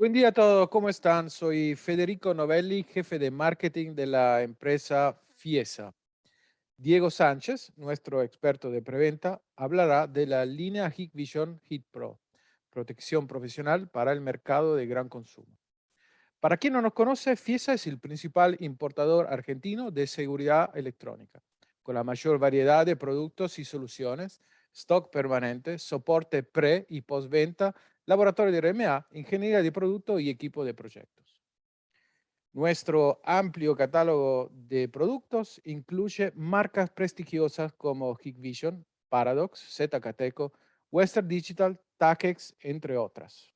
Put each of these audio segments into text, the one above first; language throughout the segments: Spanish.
Buen día a todos, ¿cómo están? Soy Federico Novelli, jefe de marketing de la empresa Fiesa. Diego Sánchez, nuestro experto de preventa, hablará de la línea Hikvision Hit Pro, protección profesional para el mercado de gran consumo. Para quien no nos conoce, Fiesa es el principal importador argentino de seguridad electrónica, con la mayor variedad de productos y soluciones, stock permanente, soporte pre y postventa, laboratorio de RMA, ingeniería de producto y equipo de proyectos. Nuestro amplio catálogo de productos incluye marcas prestigiosas como Hikvision, Paradox, ZKTeco, Western Digital, Takex, entre otras.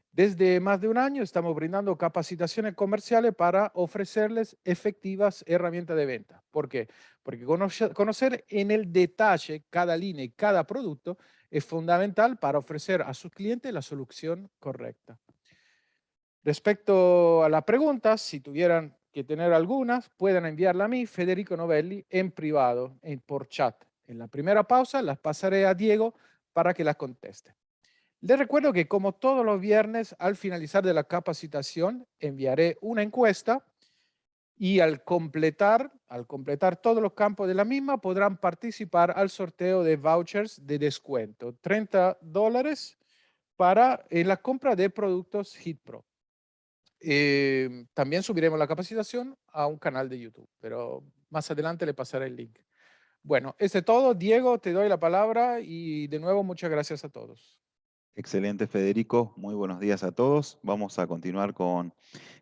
Desde más de un año estamos brindando capacitaciones comerciales para ofrecerles efectivas herramientas de venta. ¿Por qué? Porque conocer en el detalle cada línea y cada producto es fundamental para ofrecer a sus clientes la solución correcta. Respecto a las preguntas, si tuvieran que tener algunas, pueden enviarla a mí, Federico Novelli, en privado, por chat. En la primera pausa las pasaré a Diego para que las conteste. Les recuerdo que como todos los viernes, al finalizar de la capacitación, enviaré una encuesta y al completar todos los campos de la misma, podrán participar al sorteo de vouchers de descuento, $30 para en la compra de productos HitPro. También subiremos la capacitación a un canal de YouTube, pero más adelante le pasaré el link. Bueno, es todo. Diego, te doy la palabra y de nuevo muchas gracias a todos. Excelente, Federico. Muy buenos días a todos. Vamos a continuar con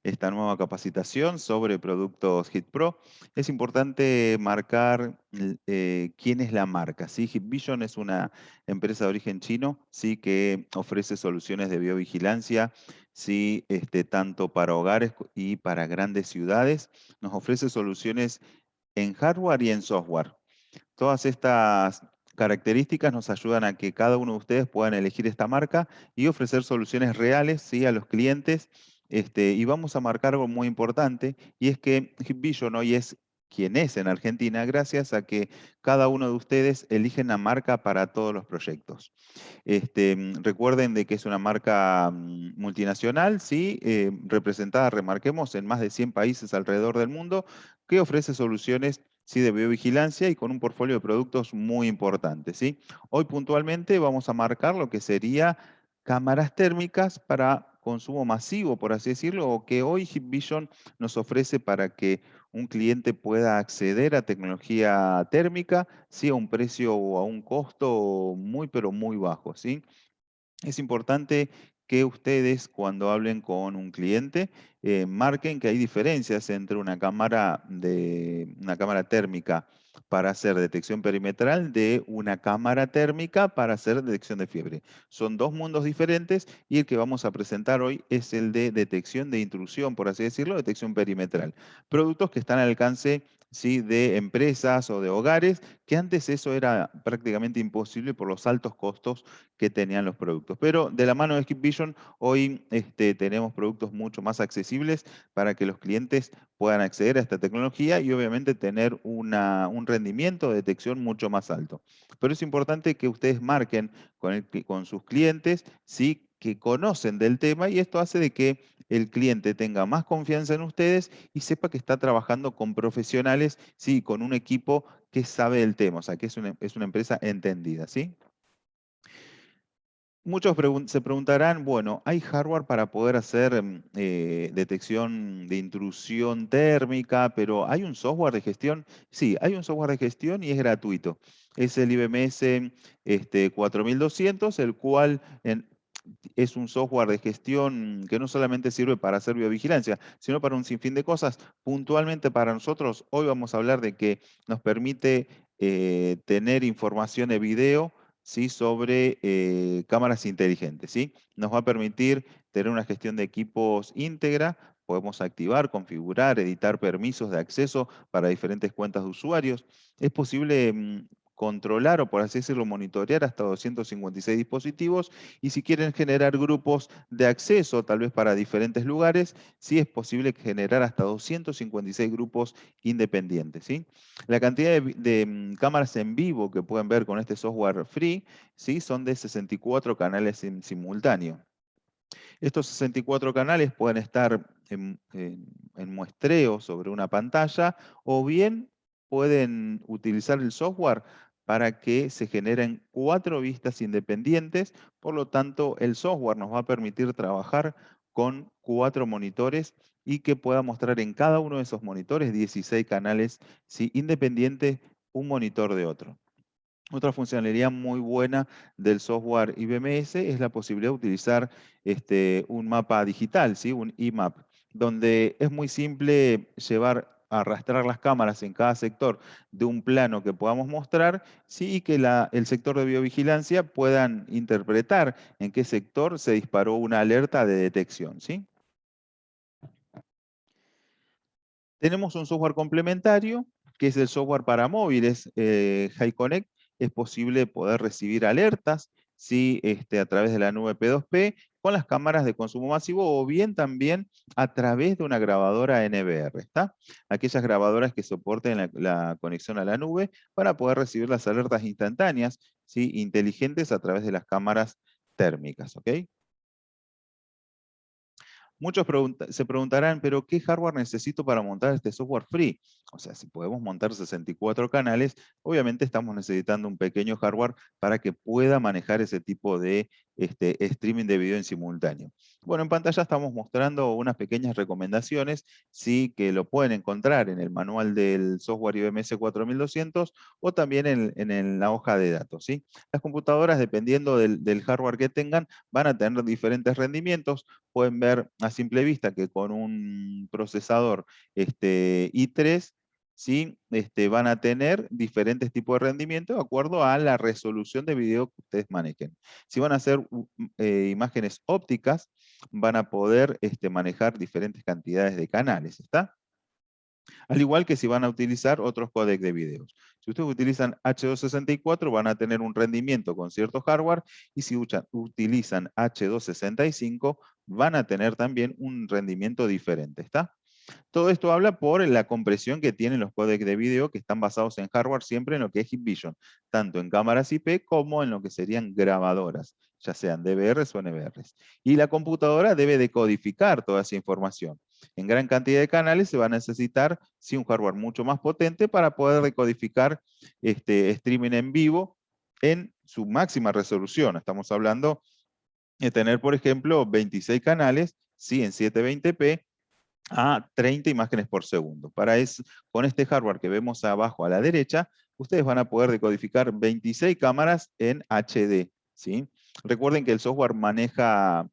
esta nueva capacitación sobre productos Hit Pro. Es importante marcar quién es la marca. ¿Sí? Hikvision es una empresa de origen chino, sí, que ofrece soluciones de biovigilancia, sí, tanto para hogares y para grandes ciudades. Nos ofrece soluciones en hardware y en software. Todas estas características nos ayudan a que cada uno de ustedes puedan elegir esta marca y ofrecer soluciones reales, ¿sí?, a los clientes. Y vamos a marcar algo muy importante, y es que Hikvision hoy es quien es en Argentina gracias a que cada uno de ustedes eligen la marca para todos los proyectos. Recuerden de que es una marca multinacional, ¿sí? Representada, remarquemos, en más de 100 países alrededor del mundo, que ofrece soluciones, sí, de biovigilancia y con un portfolio de productos muy importante, ¿sí? Hoy puntualmente vamos a marcar lo que sería cámaras térmicas para consumo masivo, por así decirlo, o que hoy Hikvision nos ofrece para que un cliente pueda acceder a tecnología térmica, sí, a un precio o a un costo muy, pero muy bajo, ¿sí? Es importante que ustedes, cuando hablen con un cliente, marquen que hay diferencias entre una cámara térmica para hacer detección perimetral de una cámara térmica para hacer detección de fiebre. Son dos mundos diferentes, y el que vamos a presentar hoy es el de detección de intrusión, por así decirlo, detección perimetral. Productos que están al alcance, sí, de empresas o de hogares, que antes eso era prácticamente imposible por los altos costos que tenían los productos. Pero de la mano de Hikvision, hoy tenemos productos mucho más accesibles para que los clientes puedan acceder a esta tecnología y obviamente tener un rendimiento de detección mucho más alto. Pero es importante que ustedes marquen con sus clientes, ¿sí?, que conocen del tema, y esto hace de que el cliente tenga más confianza en ustedes y sepa que está trabajando con profesionales, sí, con un equipo que sabe del tema, o sea, que es una empresa entendida, ¿sí? Muchos se preguntarán, bueno, ¿hay hardware para poder hacer detección de intrusión térmica, pero hay un software de gestión? Sí, hay un software de gestión y es gratuito. Es el IBMS 4200, el cual es un software de gestión que no solamente sirve para hacer biovigilancia, sino para un sinfín de cosas. Puntualmente para nosotros, hoy vamos a hablar de que nos permite tener información de video, ¿sí?, sobre cámaras inteligentes, ¿sí? Nos va a permitir tener una gestión de equipos íntegra. Podemos activar, configurar, editar permisos de acceso para diferentes cuentas de usuarios. Es posible controlar, o por así decirlo, monitorear hasta 256 dispositivos, y si quieren generar grupos de acceso, tal vez para diferentes lugares, sí es posible generar hasta 256 grupos independientes, ¿sí? La cantidad de cámaras en vivo que pueden ver con este software free, ¿sí?, son de 64 canales en simultáneo. Estos 64 canales pueden estar en muestreo sobre una pantalla o bien pueden utilizar el software para que se generen 4 vistas independientes. Por lo tanto, el software nos va a permitir trabajar con 4 monitores y que pueda mostrar en cada uno de esos monitores 16 canales, ¿sí?, independientes, un monitor de otro. Otra funcionalidad muy buena del software IBMS es la posibilidad de utilizar un mapa digital, ¿sí? Un IMAP, donde es muy simple arrastrar las cámaras en cada sector de un plano que podamos mostrar, ¿sí? Y que el sector de biovigilancia puedan interpretar en qué sector se disparó una alerta de detección, ¿sí? Tenemos un software complementario, que es el software para móviles, HiConnect. Es posible poder recibir alertas, ¿sí?, a través de la nube P2P con las cámaras de consumo masivo o bien también a través de una grabadora NVR, ¿está? Aquellas grabadoras que soporten la conexión a la nube para poder recibir las alertas instantáneas, ¿sí?, inteligentes a través de las cámaras térmicas, ¿ok? Muchos se preguntarán, pero ¿qué hardware necesito para montar este software free? O sea, si podemos montar 64 canales, obviamente estamos necesitando un pequeño hardware para que pueda manejar ese tipo de streaming de video en simultáneo. Bueno, en pantalla estamos mostrando unas pequeñas recomendaciones, sí, que lo pueden encontrar en el manual del software IBMS 4200 o también en la hoja de datos, ¿sí? Las computadoras, dependiendo del hardware que tengan, van a tener diferentes rendimientos. Pueden ver a simple vista que con un procesador i3, ¿sí?, van a tener diferentes tipos de rendimiento de acuerdo a la resolución de video que ustedes manejen. Si van a hacer imágenes ópticas, van a poder manejar diferentes cantidades de canales, ¿está? Al igual que si van a utilizar otros códecs de videos. Si ustedes utilizan H264 van a tener un rendimiento con cierto hardware, y si utilizan H265 van a tener también un rendimiento diferente, ¿está? Todo esto habla por la compresión que tienen los códecs de video que están basados en hardware siempre en lo que es Hikvision, tanto en cámaras IP como en lo que serían grabadoras, ya sean DVRs o NVRs. Y la computadora debe decodificar toda esa información. En gran cantidad de canales se va a necesitar sí un hardware mucho más potente para poder decodificar streaming en vivo en su máxima resolución. Estamos hablando de tener, por ejemplo, 26 canales, ¿sí?, en 720p, a 30 imágenes por segundo. Con este hardware que vemos abajo a la derecha, ustedes van a poder decodificar 26 cámaras en HD, ¿sí? Recuerden que el software maneja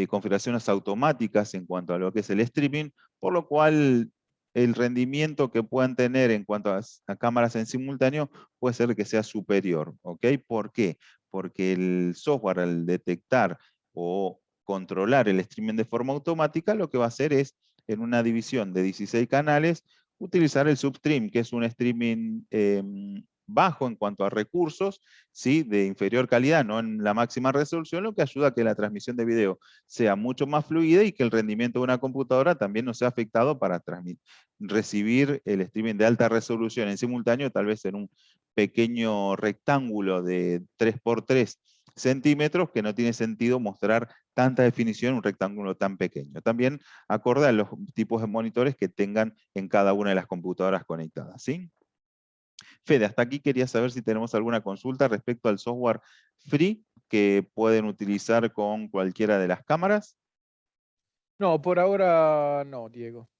configuraciones automáticas en cuanto a lo que es el streaming, por lo cual el rendimiento que puedan tener en cuanto a cámaras en simultáneo puede ser que sea superior, ¿ok? ¿Por qué? Porque el software, al detectar o controlar el streaming de forma automática, lo que va a hacer es, en una división de 16 canales, utilizar el substream, que es un streaming bajo en cuanto a recursos, ¿sí?, de inferior calidad, no en la máxima resolución, lo que ayuda a que la transmisión de video sea mucho más fluida y que el rendimiento de una computadora también no sea afectado para recibir el streaming de alta resolución en simultáneo, tal vez en un pequeño rectángulo de 3 por 3 centímetros, que no tiene sentido mostrar tanta definición en un rectángulo tan pequeño. También acorde a los tipos de monitores que tengan en cada una de las computadoras conectadas, ¿sí? Fede, hasta aquí quería saber si tenemos alguna consulta respecto al software free que pueden utilizar con cualquiera de las cámaras. No, por ahora no, Diego.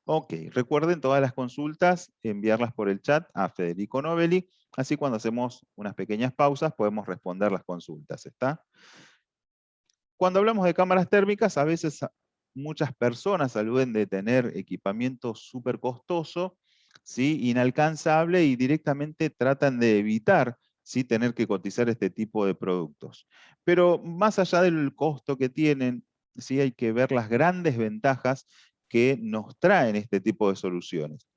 Ok, recuerden todas las consultas, enviarlas por el chat a Federico Novelli, así cuando hacemos unas pequeñas pausas podemos responder las consultas, ¿está? Cuando hablamos de cámaras térmicas, a veces muchas personas aluden de tener equipamiento súper costoso, ¿sí?, inalcanzable, y directamente tratan de evitar, ¿sí?, tener que cotizar este tipo de productos. Pero más allá del costo que tienen, sí hay que ver las grandes ventajas que nos traen este tipo de soluciones.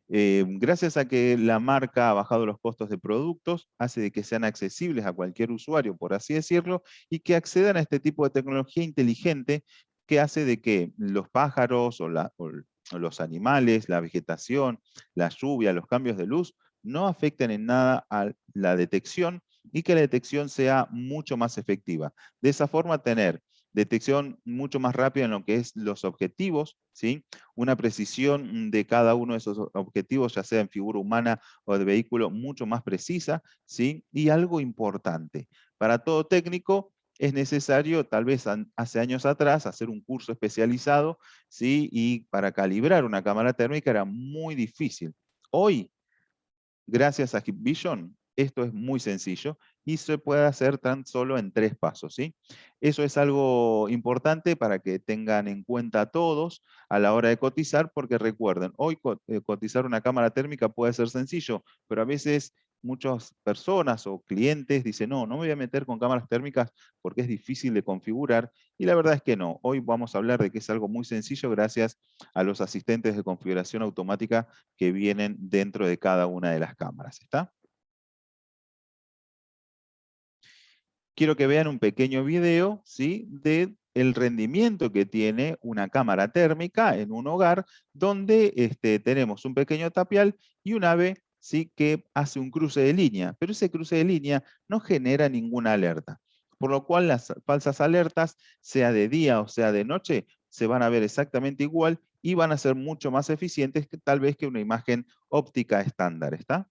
Gracias a que la marca ha bajado los costos de productos, hace de que sean accesibles a cualquier usuario, por así decirlo, y que accedan a este tipo de tecnología inteligente que hace de que los pájaros o los animales, la vegetación, la lluvia, los cambios de luz, no afecten en nada a la detección y que la detección sea mucho más efectiva. De esa forma, tener detección mucho más rápida en lo que es los objetivos, ¿sí? Una precisión de cada uno de esos objetivos, ya sea en figura humana o de vehículo, mucho más precisa, ¿sí? Y algo importante, para todo técnico es necesario, tal vez hace años atrás, hacer un curso especializado, ¿sí? Y para calibrar una cámara térmica era muy difícil. Hoy, gracias a Hikvision, esto es muy sencillo y se puede hacer tan solo en 3 pasos, ¿sí? Eso es algo importante para que tengan en cuenta todos a la hora de cotizar, porque recuerden, hoy cotizar una cámara térmica puede ser sencillo, pero a veces muchas personas o clientes dicen, no, no me voy a meter con cámaras térmicas porque es difícil de configurar, y la verdad es que no. Hoy vamos a hablar de que es algo muy sencillo gracias a los asistentes de configuración automática que vienen dentro de cada una de las cámaras. ¿Está? Quiero que vean un pequeño video, ¿sí? De el rendimiento que tiene una cámara térmica en un hogar donde tenemos un pequeño tapial y un ave, ¿sí? Que hace un cruce de línea, pero ese cruce de línea no genera ninguna alerta, por lo cual las falsas alertas, sea de día o sea de noche, se van a ver exactamente igual y van a ser mucho más eficientes que tal vez que una imagen óptica estándar. ¿Está?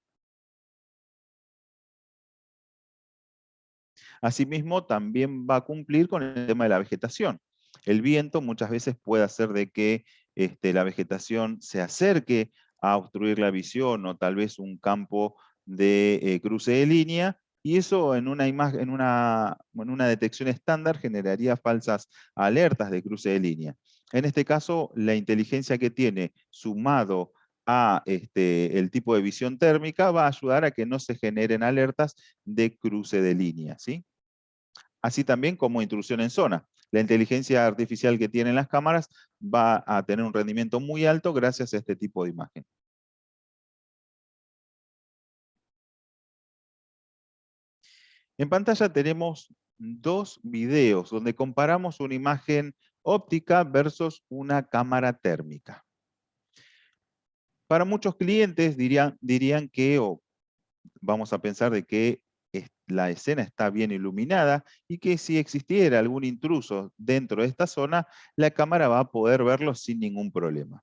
Asimismo, también va a cumplir con el tema de la vegetación. El viento muchas veces puede hacer de que la vegetación se acerque a obstruir la visión o tal vez un campo de cruce de línea, y eso en una imagen, en una detección estándar generaría falsas alertas de cruce de línea. En este caso, la inteligencia que tiene sumado a el tipo de visión térmica va a ayudar a que no se generen alertas de cruce de línea, ¿sí? Así también como intrusión en zona. La inteligencia artificial que tienen las cámaras va a tener un rendimiento muy alto gracias a este tipo de imagen. En pantalla tenemos 2 videos donde comparamos una imagen óptica versus una cámara térmica. Para muchos clientes dirían que, o vamos a pensar de que la escena está bien iluminada y que si existiera algún intruso dentro de esta zona, la cámara va a poder verlo sin ningún problema.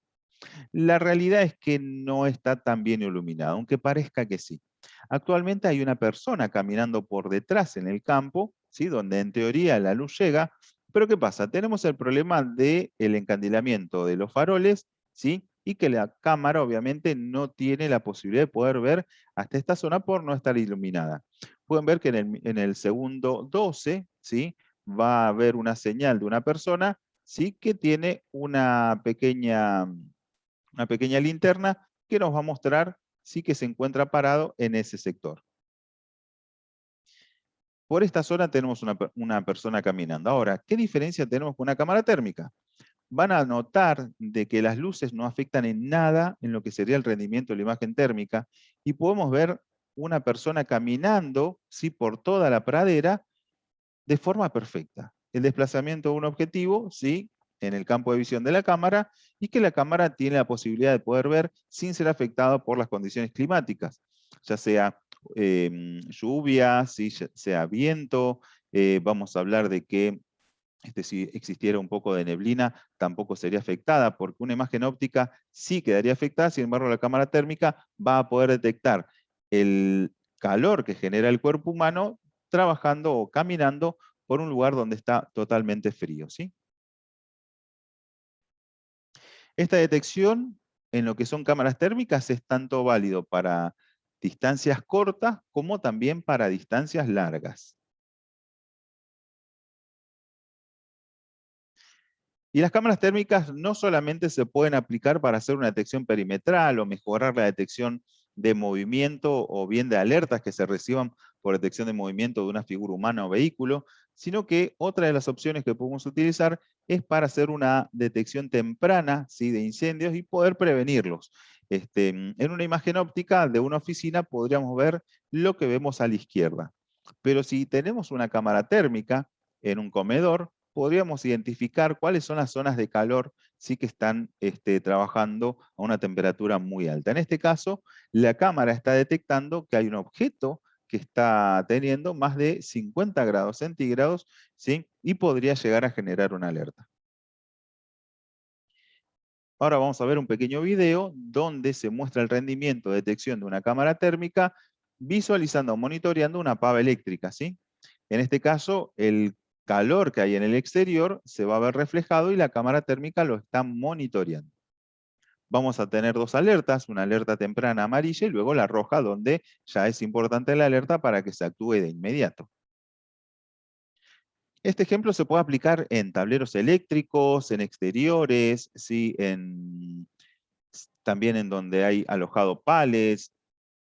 La realidad es que no está tan bien iluminado, aunque parezca que sí. Actualmente hay una persona caminando por detrás en el campo, ¿sí? Donde en teoría la luz llega, pero ¿qué pasa? Tenemos el problema del encandilamiento de los faroles, ¿sí? Y que la cámara obviamente no tiene la posibilidad de poder ver hasta esta zona por no estar iluminada. Pueden ver que en el segundo 12, ¿sí? Va a haber una señal de una persona, ¿sí? Que tiene una pequeña linterna que nos va a mostrar sí que se encuentra parado en ese sector. Por esta zona tenemos una persona caminando. Ahora, ¿qué diferencia tenemos con una cámara térmica? Van a notar de que las luces no afectan en nada en lo que sería el rendimiento de la imagen térmica y podemos ver una persona caminando, ¿sí? Por toda la pradera de forma perfecta. El desplazamiento de un objetivo, ¿sí? En el campo de visión de la cámara, y que la cámara tiene la posibilidad de poder ver sin ser afectada por las condiciones climáticas, ya sea lluvia, ¿sí? Sea viento, vamos a hablar de que si existiera un poco de neblina, tampoco sería afectada, porque una imagen óptica sí quedaría afectada, sin embargo la cámara térmica va a poder detectar el calor que genera el cuerpo humano trabajando o caminando por un lugar donde está totalmente frío, ¿sí? Esta detección en lo que son cámaras térmicas es tanto válido para distancias cortas como también para distancias largas. Y las cámaras térmicas no solamente se pueden aplicar para hacer una detección perimetral o mejorar la detección de movimiento o bien de alertas que se reciban por detección de movimiento de una figura humana o vehículo, sino que otra de las opciones que podemos utilizar es para hacer una detección temprana, ¿sí? De incendios y poder prevenirlos. En una imagen óptica de una oficina podríamos ver lo que vemos a la izquierda. Pero si tenemos una cámara térmica en un comedor, podríamos identificar cuáles son las zonas de calor sí que están trabajando a una temperatura muy alta. En este caso, la cámara está detectando que hay un objeto que está teniendo más de 50 grados centígrados, ¿sí? Y podría llegar a generar una alerta. Ahora vamos a ver un pequeño video donde se muestra el rendimiento de detección de una cámara térmica visualizando o monitoreando una pava eléctrica, ¿sí? En este caso, el calor que hay en el exterior se va a ver reflejado y la cámara térmica lo está monitoreando. Vamos a tener dos alertas, una alerta temprana amarilla y luego la roja, donde ya es importante la alerta para que se actúe de inmediato. Este ejemplo se puede aplicar en tableros eléctricos, en exteriores, ¿sí? También en donde hay alojado palets,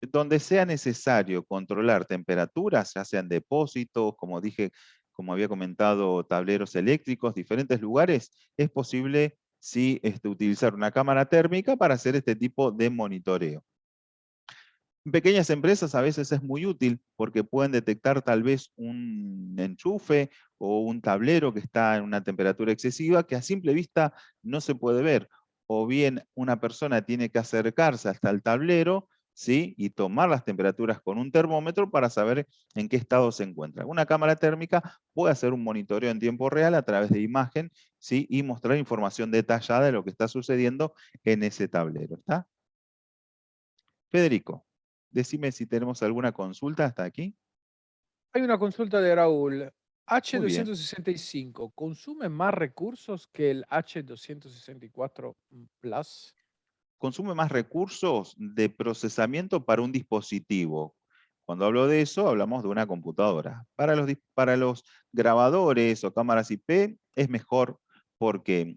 donde sea necesario controlar temperaturas, ya sean depósitos, como dije, como había comentado, tableros eléctricos, diferentes lugares, es posible sí, utilizar una cámara térmica para hacer este tipo de monitoreo. En pequeñas empresas a veces es muy útil porque pueden detectar tal vez un enchufe o un tablero que está en una temperatura excesiva que a simple vista no se puede ver. O bien una persona tiene que acercarse hasta el tablero, ¿sí? Y tomar las temperaturas con un termómetro para saber en qué estado se encuentra. Una cámara térmica puede hacer un monitoreo en tiempo real a través de imagen, ¿sí? Y mostrar información detallada de lo que está sucediendo en ese tablero. ¿Está? Federico, decime si tenemos alguna consulta hasta aquí. Hay una consulta de Raúl. Muy bien. H265, ¿consume más recursos que el H264 Plus? Consume más recursos de procesamiento para un dispositivo. Cuando hablo de eso, hablamos de una computadora. Para los grabadores o cámaras IP es mejor porque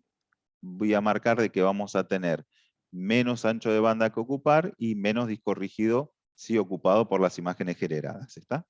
voy a marcar de que vamos a tener menos ancho de banda que ocupar y menos disco rígido si ocupado por las imágenes generadas. ¿Está?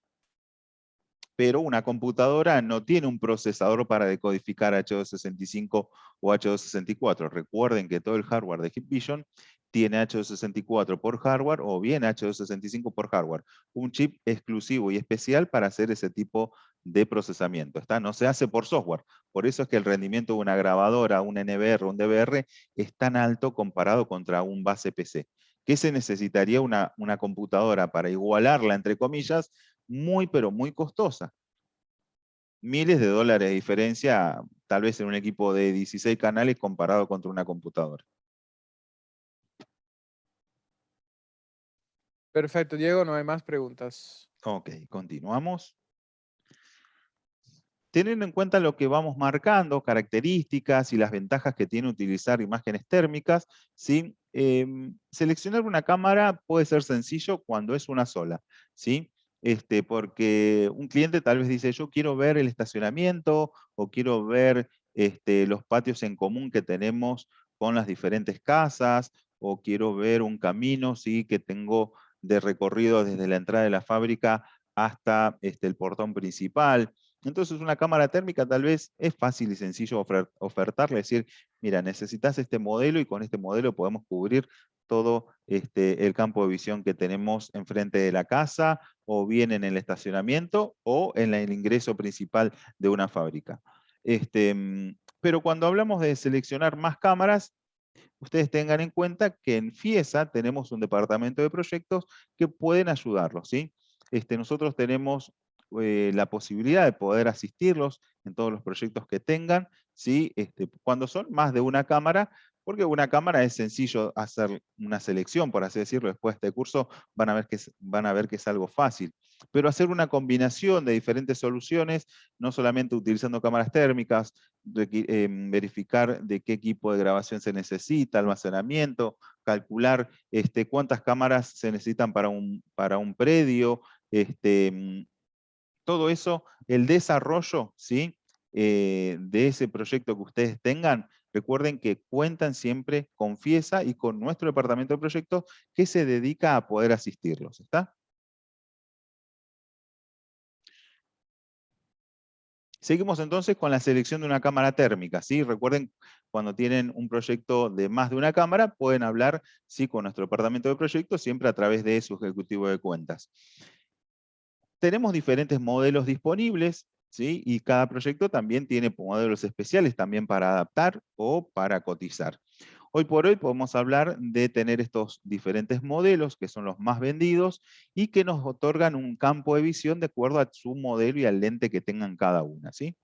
Pero una computadora no tiene un procesador para decodificar H265 o H264. Recuerden que todo el hardware de Hikvision tiene H264 por hardware o bien H265 por hardware. Un chip exclusivo y especial para hacer ese tipo de procesamiento. ¿Está? No se hace por software. Por eso es que el rendimiento de una grabadora, un NVR o un DVR es tan alto comparado contra un base PC. ¿Qué se necesitaría una computadora para igualarla, entre comillas? Muy, pero muy costosa. Miles de dólares de diferencia, tal vez en un equipo de 16 canales comparado contra una computadora. Perfecto, Diego, no hay más preguntas. Ok, continuamos. Teniendo en cuenta lo que vamos marcando, características y las ventajas que tiene utilizar imágenes térmicas, ¿sí? Seleccionar una cámara puede ser sencillo cuando es una sola, ¿sí? Porque un cliente tal vez dice, yo quiero ver el estacionamiento o quiero ver los patios en común que tenemos con las diferentes casas o quiero ver un camino, ¿sí? Que tengo de recorrido desde la entrada de la fábrica hasta el portón principal. Entonces una cámara térmica tal vez es fácil y sencillo ofertarle, decir, mira, necesitas este modelo y con este modelo podemos cubrir todo el campo de visión que tenemos enfrente de la casa o bien en el estacionamiento o en el ingreso principal de una fábrica. Pero cuando hablamos de seleccionar más cámaras, ustedes tengan en cuenta que en FIESA tenemos un departamento de proyectos que pueden ayudarlos, ¿sí? Nosotros tenemos la posibilidad de poder asistirlos en todos los proyectos que tengan, ¿sí? Cuando son más de una cámara, porque una cámara es sencillo hacer una selección, por así decirlo, después de este curso van a ver que es algo fácil. Pero hacer una combinación de diferentes soluciones, no solamente utilizando cámaras térmicas, verificar de qué equipo de grabación se necesita, almacenamiento, calcular cuántas cámaras se necesitan para un predio, todo eso, el desarrollo, ¿sí? De ese proyecto que ustedes tengan, recuerden que cuentan siempre con FIESA y con nuestro departamento de proyectos que se dedica a poder asistirlos. ¿Está? Seguimos entonces con la selección de una cámara térmica, ¿sí? Recuerden, cuando tienen un proyecto de más de una cámara, pueden hablar, ¿sí? Con nuestro departamento de proyectos, siempre a través de su ejecutivo de cuentas. Tenemos diferentes modelos disponibles, ¿sí? Y cada proyecto también tiene modelos especiales también para adaptar o para cotizar. Hoy por hoy podemos hablar de tener estos diferentes modelos que son los más vendidos y que nos otorgan un campo de visión de acuerdo a su modelo y al lente que tengan cada una, ¿sí?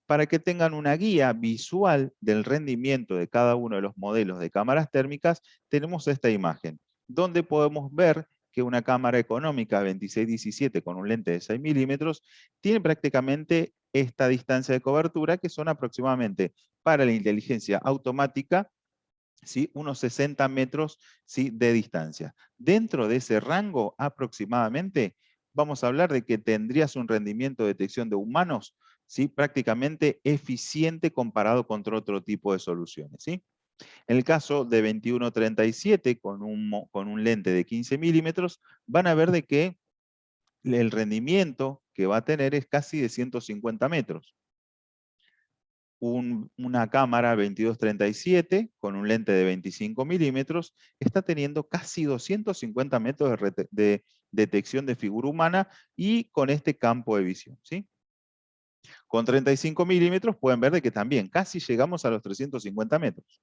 Para que tengan una guía visual del rendimiento de cada uno de los modelos de cámaras térmicas, tenemos esta imagen, donde podemos ver que una cámara económica 26-17 con un lente de 6 milímetros tiene prácticamente esta distancia de cobertura, que son aproximadamente para la inteligencia automática, ¿sí? Unos 60 metros, ¿sí? De distancia. Dentro de ese rango aproximadamente, vamos a hablar de que tendrías un rendimiento de detección de humanos, ¿sí? Prácticamente eficiente comparado contra otro tipo de soluciones, ¿sí? En el caso de 21-37 con un lente de 15 milímetros, van a ver de que el rendimiento que va a tener es casi de 150 metros. Una cámara 22-37 con un lente de 25 milímetros está teniendo casi 250 metros de detección de figura humana y con este campo de visión, ¿sí? Con 35 milímetros pueden ver de que también casi llegamos a los 350 metros.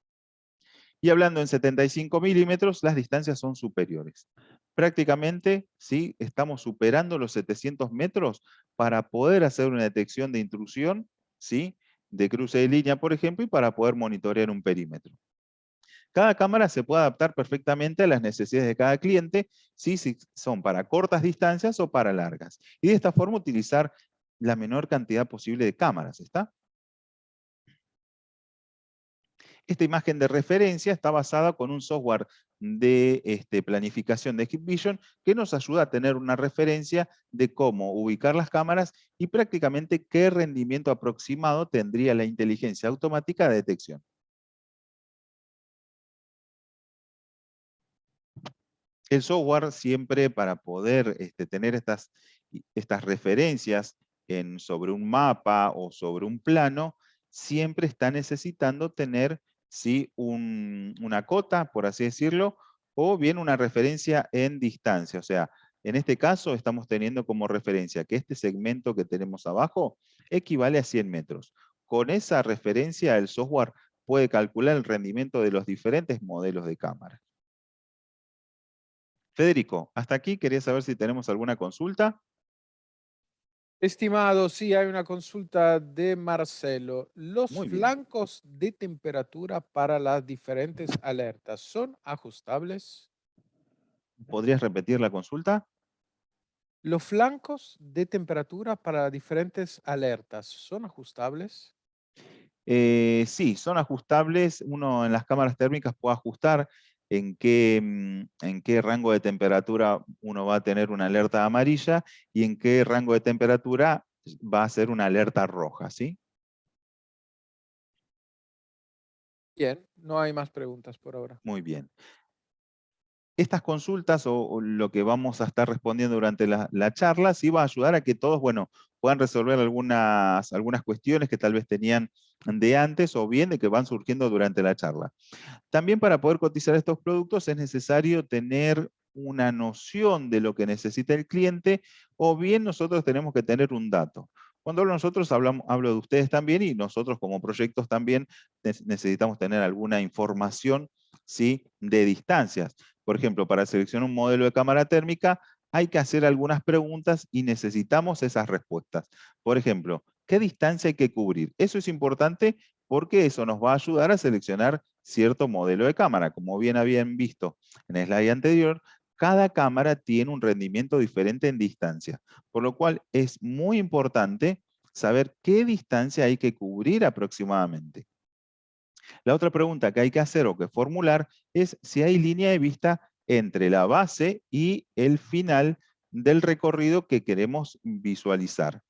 Y hablando en 75 milímetros, las distancias son superiores. Prácticamente, ¿sí? Estamos superando los 700 metros para poder hacer una detección de intrusión, ¿sí? De cruce de línea, por ejemplo, y para poder monitorear un perímetro. Cada cámara se puede adaptar perfectamente a las necesidades de cada cliente, ¿sí? Si son para cortas distancias o para largas. Y de esta forma utilizar la menor cantidad posible de cámaras, ¿está? Esta imagen de referencia está basada con un software de planificación de Hikvision que nos ayuda a tener una referencia de cómo ubicar las cámaras y prácticamente qué rendimiento aproximado tendría la inteligencia automática de detección. El software siempre para poder tener estas referencias sobre un mapa o sobre un plano, siempre está necesitando tener, ¿sí? Una cota, por así decirlo, o bien una referencia en distancia. O sea, en este caso estamos teniendo como referencia que este segmento que tenemos abajo equivale a 100 metros. Con esa referencia el software puede calcular el rendimiento de los diferentes modelos de cámara. Federico, hasta aquí quería saber si tenemos alguna consulta. Estimado, sí, hay una consulta de Marcelo. ¿Los Muy bien. flancos de temperatura para las diferentes alertas son ajustables? ¿Podrías repetir la consulta? ¿Los flancos de temperatura para diferentes alertas son ajustables? Sí, son ajustables. Uno en las cámaras térmicas puede ajustar en qué rango de temperatura uno va a tener una alerta amarilla y en qué rango de temperatura va a ser una alerta roja, ¿sí? Bien, no hay más preguntas por ahora. Muy bien. Estas consultas o lo que vamos a estar respondiendo durante la charla sí va a ayudar a que todos, bueno, puedan resolver algunas cuestiones que tal vez tenían de antes o bien de que van surgiendo durante la charla. También para poder cotizar estos productos es necesario tener una noción de lo que necesita el cliente o bien nosotros tenemos que tener un dato. Cuando hablo nosotros, hablo de ustedes también y nosotros como proyectos también necesitamos tener alguna información, ¿sí? De distancias. Por ejemplo, para seleccionar un modelo de cámara térmica hay que hacer algunas preguntas y necesitamos esas respuestas. Por ejemplo, ¿qué distancia hay que cubrir? Eso es importante porque eso nos va a ayudar a seleccionar cierto modelo de cámara. Como bien habían visto en el slide anterior, cada cámara tiene un rendimiento diferente en distancia, por lo cual es muy importante saber qué distancia hay que cubrir aproximadamente. La otra pregunta que hay que hacer o que formular es si hay línea de vista entre la base y el final del recorrido que queremos visualizar.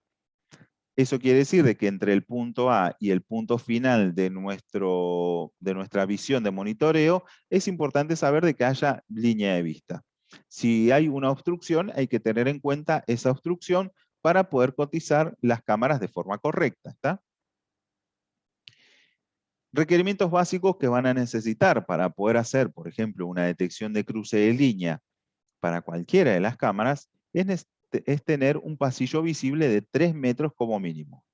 Eso quiere decir de que entre el punto A y el punto final de nuestra visión de monitoreo, es importante saber de que haya línea de vista. Si hay una obstrucción, hay que tener en cuenta esa obstrucción para poder cotizar las cámaras de forma correcta, ¿está? Requerimientos básicos que van a necesitar para poder hacer, por ejemplo, una detección de cruce de línea para cualquiera de las cámaras, es tener un pasillo visible de 3 metros como mínimo.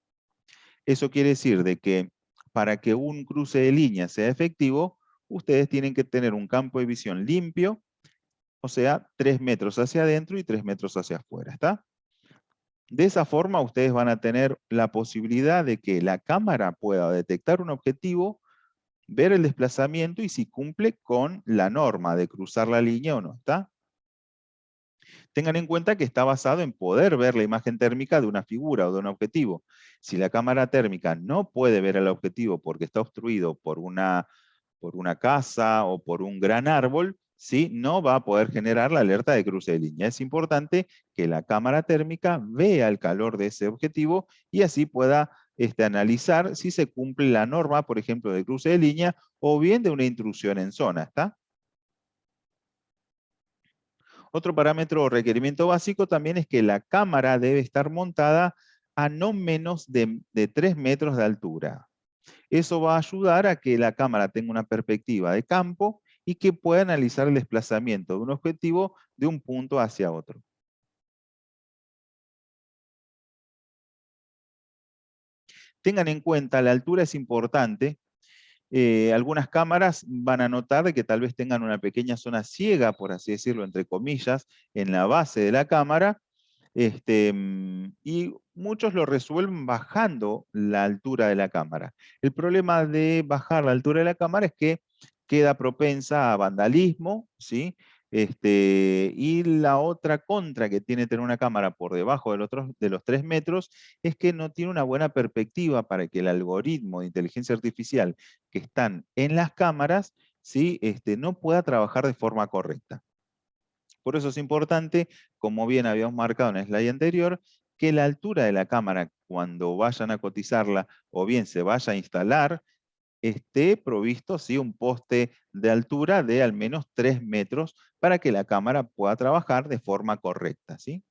Eso quiere decir de que para que un cruce de línea sea efectivo, ustedes tienen que tener un campo de visión limpio, o sea, 3 metros hacia adentro y 3 metros hacia afuera, ¿está? De esa forma ustedes van a tener la posibilidad de que la cámara pueda detectar un objetivo, ver el desplazamiento y si cumple con la norma de cruzar la línea o no, ¿está? Tengan en cuenta que está basado en poder ver la imagen térmica de una figura o de un objetivo. Si la cámara térmica no puede ver el objetivo porque está obstruido por una casa o por un gran árbol, ¿sí? No va a poder generar la alerta de cruce de línea. Es importante que la cámara térmica vea el calor de ese objetivo y así pueda analizar si se cumple la norma, por ejemplo, de cruce de línea o bien de una intrusión en zona, ¿está? Otro parámetro o requerimiento básico también es que la cámara debe estar montada a no menos de 3 metros de altura. Eso va a ayudar a que la cámara tenga una perspectiva de campo y que pueda analizar el desplazamiento de un objetivo de un punto hacia otro. Tengan en cuenta, la altura es importante. Algunas cámaras van a notar de que tal vez tengan una pequeña zona ciega, por así decirlo, entre comillas, en la base de la cámara, y muchos lo resuelven bajando la altura de la cámara. El problema de bajar la altura de la cámara es que queda propensa a vandalismo, ¿sí? Y la otra contra que tiene tener una cámara por debajo de los 3 metros es que no tiene una buena perspectiva para que el algoritmo de inteligencia artificial que están en las cámaras, ¿sí? No pueda trabajar de forma correcta. Por eso es importante, como bien habíamos marcado en el slide anterior, que la altura de la cámara cuando vayan a cotizarla o bien se vaya a instalar, esté provisto ¿sí? un poste de altura de al menos 3 metros para que la cámara pueda trabajar de forma correcta, ¿sí?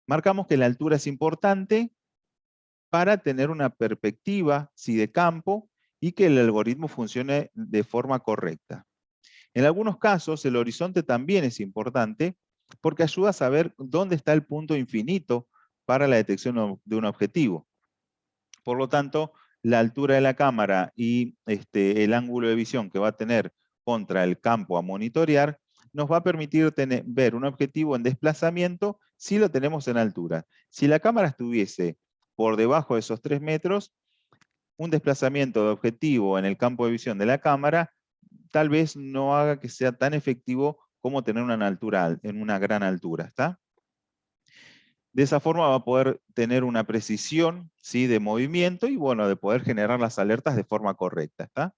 Marcamos que la altura es importante para tener una perspectiva ¿sí? de campo y que el algoritmo funcione de forma correcta. En algunos casos, el horizonte también es importante porque ayuda a saber dónde está el punto infinito para la detección de un objetivo. Por lo tanto, la altura de la cámara y el ángulo de visión que va a tener contra el campo a monitorear nos va a permitir ver un objetivo en desplazamiento si lo tenemos en altura. Si la cámara estuviese por debajo de esos 3 metros, un desplazamiento de objetivo en el campo de visión de la cámara tal vez no haga que sea tan efectivo como tener una altura, en una gran altura, ¿está? De esa forma va a poder tener una precisión ¿sí? de movimiento y bueno, de poder generar las alertas de forma correcta, ¿está?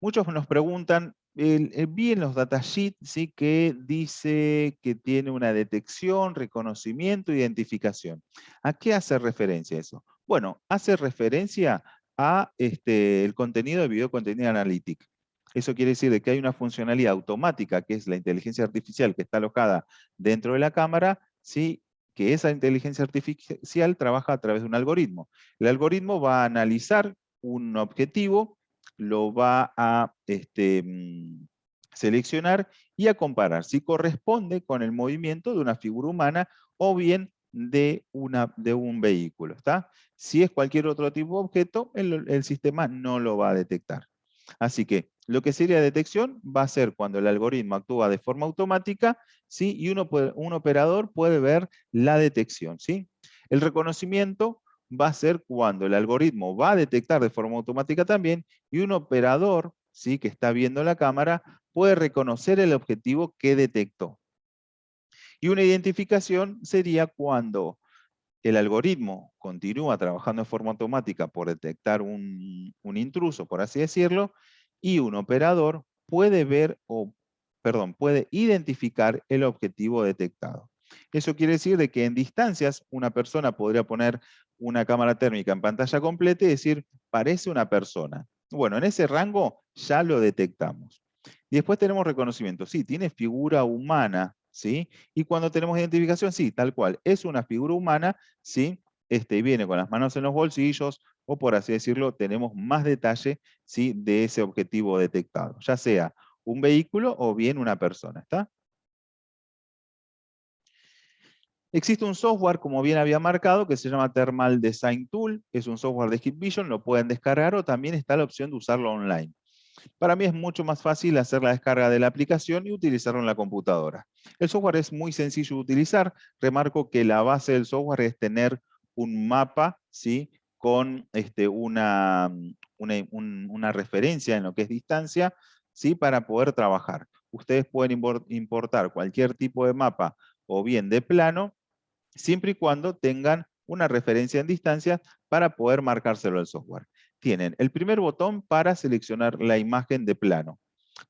Muchos nos preguntan, vi en los datasheets ¿sí? que dice que tiene una detección, reconocimiento, identificación. ¿A qué hace referencia eso? Bueno, hace referencia a el contenido de Video Contenido Analytics. Eso quiere decir de que hay una funcionalidad automática, que es la inteligencia artificial que está alojada dentro de la cámara, ¿sí? Que esa inteligencia artificial trabaja a través de un algoritmo. El algoritmo va a analizar un objetivo, lo va a seleccionar y a comparar si corresponde con el movimiento de una figura humana o bien de un vehículo. ¿Está? Si es cualquier otro tipo de objeto, el sistema no lo va a detectar. Así que lo que sería detección va a ser cuando el algoritmo actúa de forma automática, ¿sí? Y un operador puede ver la detección. ¿Sí? El reconocimiento va a ser cuando el algoritmo va a detectar de forma automática también y un operador ¿sí? que está viendo la cámara puede reconocer el objetivo que detectó. Y una identificación sería cuando el algoritmo continúa trabajando de forma automática por detectar un intruso, por así decirlo, y un operador puede ver puede identificar el objetivo detectado. Eso quiere decir de que en distancias una persona podría poner una cámara térmica en pantalla completa y decir, parece una persona. Bueno, en ese rango ya lo detectamos. Y después tenemos reconocimiento. Sí, tiene figura humana, ¿sí? Y cuando tenemos identificación, sí, tal cual, es una figura humana, ¿sí? Viene con las manos en los bolsillos, o por así decirlo, tenemos más detalle, ¿sí? De ese objetivo detectado, ya sea un vehículo o bien una persona, ¿está? Existe un software, como bien había marcado, que se llama Thermal Design Tool. Es un software de Hikvision, lo pueden descargar o también está la opción de usarlo online. Para mí es mucho más fácil hacer la descarga de la aplicación y utilizarlo en la computadora. El software es muy sencillo de utilizar. Remarco que la base del software es tener un mapa, ¿sí?, con una referencia en lo que es distancia, ¿sí?, para poder trabajar. Ustedes pueden importar cualquier tipo de mapa o bien de plano, siempre y cuando tengan una referencia en distancia para poder marcárselo al software. Tienen el primer botón para seleccionar la imagen de plano.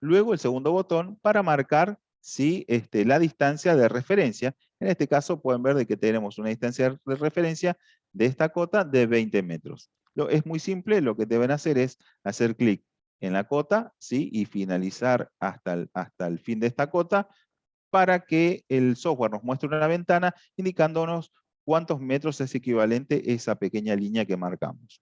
Luego el segundo botón para marcar la distancia de referencia. En este caso pueden ver de que tenemos una distancia de referencia de esta cota de 20 metros. Es muy simple, lo que deben hacer es hacer clic en la cota, ¿sí?, y finalizar hasta el fin de esta cota, para que el software nos muestre una ventana indicándonos cuántos metros es equivalente esa pequeña línea que marcamos.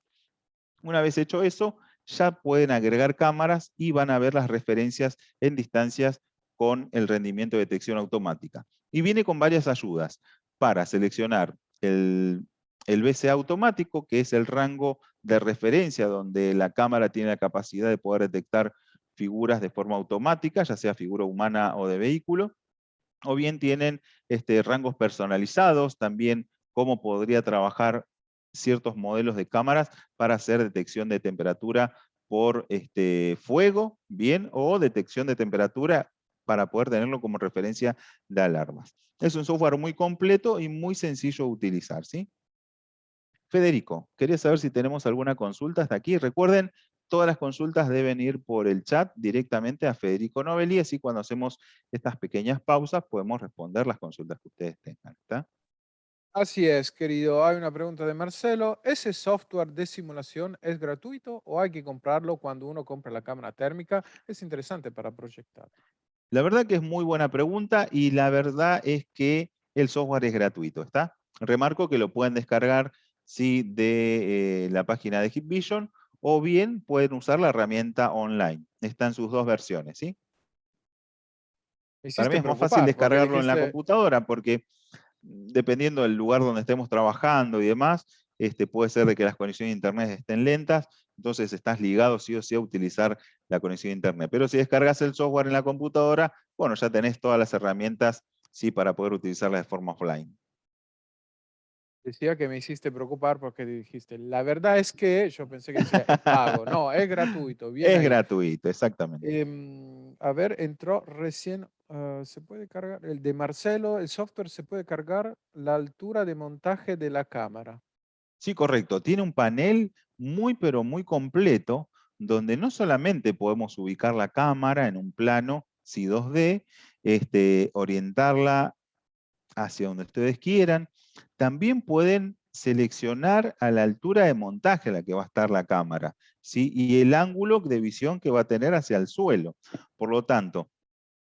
Una vez hecho eso, ya pueden agregar cámaras y van a ver las referencias en distancias con el rendimiento de detección automática. Y viene con varias ayudas para seleccionar el VCA automático, que es el rango de referencia donde la cámara tiene la capacidad de poder detectar figuras de forma automática, ya sea figura humana o de vehículo. O bien tienen rangos personalizados, también cómo podría trabajar ciertos modelos de cámaras para hacer detección de temperatura por fuego, bien, o detección de temperatura para poder tenerlo como referencia de alarmas. Es un software muy completo y muy sencillo de utilizar, ¿sí? Federico, quería saber si tenemos alguna consulta hasta aquí. Recuerden, todas las consultas deben ir por el chat directamente a Federico Novelli, así cuando hacemos estas pequeñas pausas podemos responder las consultas que ustedes tengan. ¿Está? Así es, querido. Hay una pregunta de Marcelo. ¿Ese software de simulación es gratuito o hay que comprarlo cuando uno compra la cámara térmica? Es interesante para proyectar. La verdad que es muy buena pregunta y la verdad es que el software es gratuito. ¿Está? Remarco que lo pueden descargar, ¿sí?, de la página de Hikvision o bien pueden usar la herramienta online. Están sus dos versiones, ¿sí? Me Para mí hiciste es más fácil preocupar porque descargarlo en la dijiste, computadora porque dependiendo del lugar donde estemos trabajando y demás, puede ser de que las conexiones de internet estén lentas, entonces estás ligado sí o sí a utilizar la conexión de internet. Pero si descargas el software en la computadora, bueno, ya tenés todas las herramientas, sí, para poder utilizarla de forma offline. decía que me hiciste preocupar porque dijiste, la verdad es que yo pensé que decía, es pago. No, es gratuito. Bien Es ahí. gratuito, exactamente. A ver, entró recién, se puede cargar, el de Marcelo, el software se puede cargar la altura de montaje de la cámara. Sí, correcto. Tiene un panel muy, pero muy completo, donde no solamente podemos ubicar la cámara en un plano, sí, 2D, orientarla hacia donde ustedes quieran. También pueden seleccionar a la altura de montaje a la que va a estar la cámara, ¿sí?, y el ángulo de visión que va a tener hacia el suelo. Por lo tanto,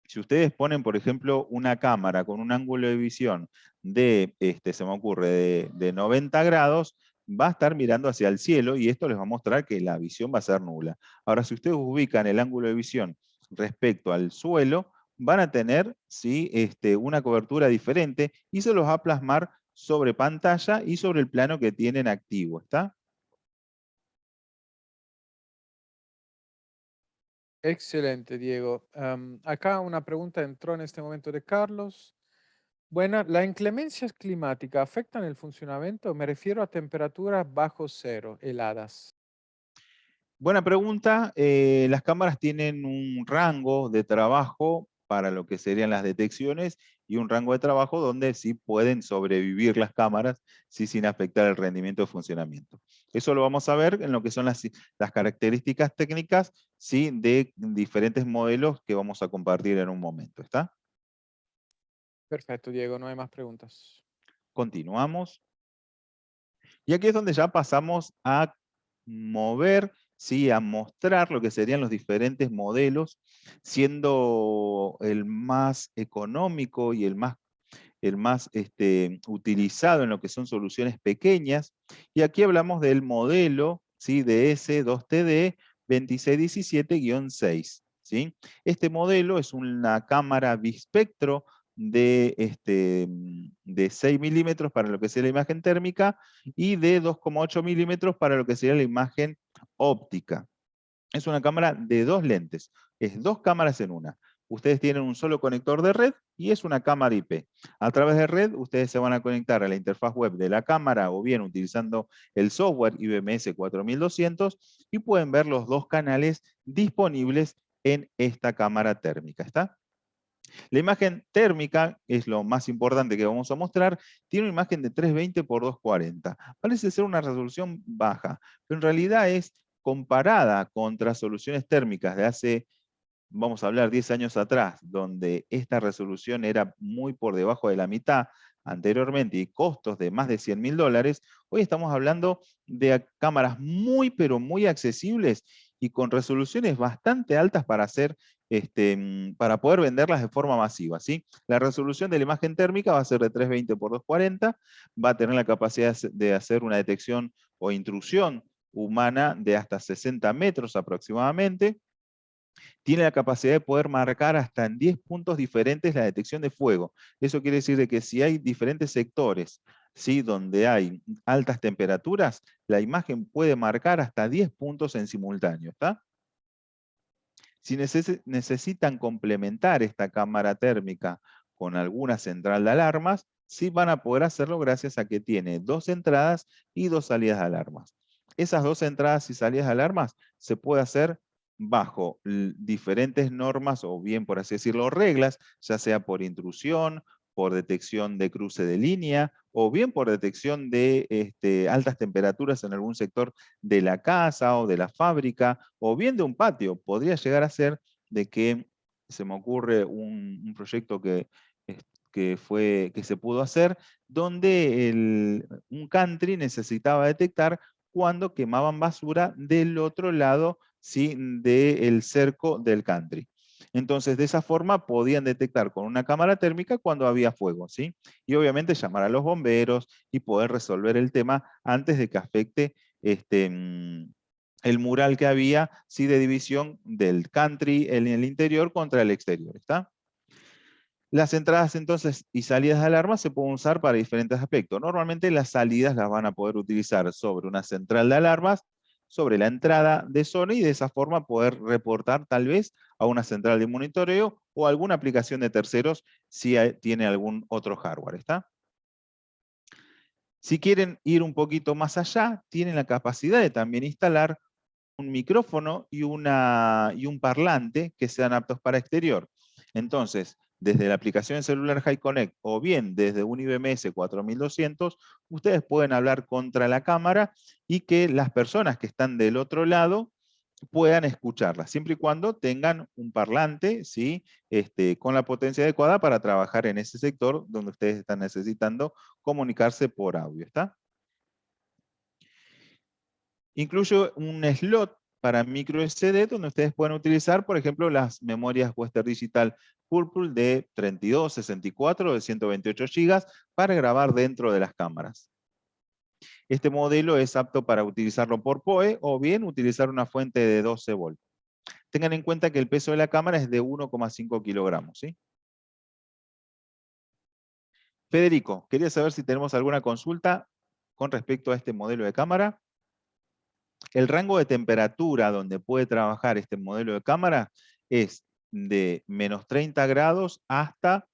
si ustedes ponen, por ejemplo, una cámara con un ángulo de visión de, se me ocurre, de 90 grados, va a estar mirando hacia el cielo y esto les va a mostrar que la visión va a ser nula. Ahora, si ustedes ubican el ángulo de visión respecto al suelo, van a tener, ¿sí?, una cobertura diferente y se los va a plasmar sobre pantalla y sobre el plano que tienen activo. ¿Está? Excelente, Diego. Acá una pregunta entró en este momento de Carlos. Buena, ¿la inclemencia climática afecta en el funcionamiento? Me refiero a temperaturas bajo cero, heladas. Buena pregunta. Las cámaras tienen un rango de trabajo para lo que serían las detecciones y un rango de trabajo donde sí pueden sobrevivir las cámaras sí, sin afectar el rendimiento de funcionamiento. Eso lo vamos a ver en lo que son las características técnicas, sí, de diferentes modelos que vamos a compartir en un momento. ¿Está? Perfecto, Diego, no hay más preguntas. Continuamos. Y aquí es donde ya pasamos a mover, ¿sí?, a mostrar lo que serían los diferentes modelos, siendo el más económico y el más utilizado en lo que son soluciones pequeñas. Y aquí hablamos del modelo, ¿sí?, de S2TD 2617-6. ¿sí? Este modelo es una cámara bispectro de 6 milímetros para lo que sería la imagen térmica y de 2,8 milímetros para lo que sería la imagen óptica. Es una cámara de 2 lentes, es 2 cámaras en una. Ustedes tienen un solo conector de red y es una cámara IP. A través de red, ustedes se van a conectar a la interfaz web de la cámara o bien utilizando el software IBMS 4200 y pueden ver los 2 canales disponibles en esta cámara térmica. ¿Está? La imagen térmica, es lo más importante que vamos a mostrar, tiene una imagen de 320 por 240. Parece ser una resolución baja, pero en realidad es comparada contra soluciones térmicas de hace, vamos a hablar 10 años atrás, donde esta resolución era muy por debajo de la mitad anteriormente y costos de más de $100.000, hoy estamos hablando de cámaras muy, pero muy accesibles y con resoluciones bastante altas para hacer, para poder venderlas de forma masiva, ¿sí? La resolución de la imagen térmica va a ser de 320 por 240, va a tener la capacidad de hacer una detección o intrusión humana de hasta 60 metros aproximadamente. Tiene la capacidad de poder marcar hasta en 10 puntos diferentes la detección de fuego. Eso quiere decir de que si hay diferentes sectores, ¿sí?, donde hay altas temperaturas, la imagen puede marcar hasta 10 puntos en simultáneo. ¿Está? Si necesitan complementar esta cámara térmica con alguna central de alarmas, sí van a poder hacerlo gracias a que tiene 2 entradas y 2 salidas de alarmas. Esas 2 entradas y salidas de alarmas se puede hacer bajo diferentes normas o bien, por así decirlo, reglas, ya sea por intrusión, por detección de cruce de línea, o bien por detección de altas temperaturas en algún sector de la casa o de la fábrica, o bien de un patio. Podría llegar a ser de que se me ocurre un proyecto que se pudo hacer, donde un country necesitaba detectar cuando quemaban basura del otro lado, ¿sí?, del cerco del country. Entonces, de esa forma podían detectar con una cámara térmica cuando había fuego, ¿sí? Y obviamente llamar a los bomberos y poder resolver el tema antes de que afecte el mural que había, ¿sí?, de división del country en el interior contra el exterior. ¿Está? Las entradas entonces y salidas de alarma se pueden usar para diferentes aspectos. Normalmente las salidas las van a poder utilizar sobre una central de alarmas, sobre la entrada de zona y de esa forma poder reportar tal vez a una central de monitoreo o alguna aplicación de terceros si tiene algún otro hardware. ¿Está? Si quieren ir un poquito más allá, tienen la capacidad de también instalar un micrófono y un parlante que sean aptos para exterior. Entonces, desde la aplicación de celular HiConnect o bien desde un IBMS 4200, ustedes pueden hablar contra la cámara y que las personas que están del otro lado puedan escucharla, siempre y cuando tengan un parlante, ¿sí?, con la potencia adecuada para trabajar en ese sector donde ustedes están necesitando comunicarse por audio. ¿Está? Incluye un slot para micro SD donde ustedes pueden utilizar, por ejemplo, las memorias Western Digital Purple de 32, 64 o de 128 GB para grabar dentro de las cámaras. Este modelo es apto para utilizarlo por PoE o bien utilizar una fuente de 12 volts. Tengan en cuenta que el peso de la cámara es de 1,5 kilogramos. ¿Sí? Federico, quería saber si tenemos alguna consulta con respecto a este modelo de cámara. El rango de temperatura donde puede trabajar este modelo de cámara es de menos 30 grados hasta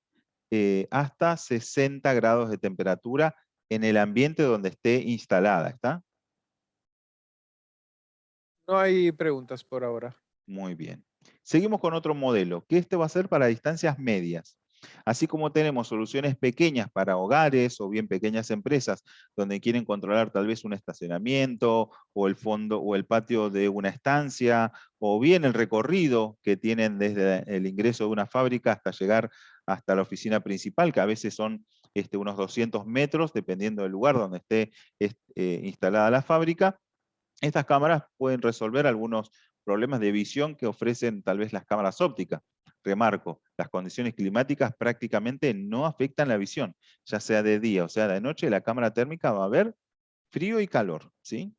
60 grados de temperatura en el ambiente donde esté instalada. ¿Está? No hay preguntas por ahora. Muy bien. Seguimos con otro modelo, que este va a ser para distancias medias. Así como tenemos soluciones pequeñas para hogares o bien pequeñas empresas donde quieren controlar tal vez un estacionamiento o el fondo o el patio de una estancia o bien el recorrido que tienen desde el ingreso de una fábrica hasta llegar hasta la oficina principal, que a veces son unos 200 metros dependiendo del lugar donde esté instalada la fábrica. Estas cámaras pueden resolver algunos problemas de visión que ofrecen tal vez las cámaras ópticas. Remarco, las condiciones climáticas prácticamente no afectan la visión, ya sea de día o sea de noche, la cámara térmica va a ver frío y calor. ¿Sí?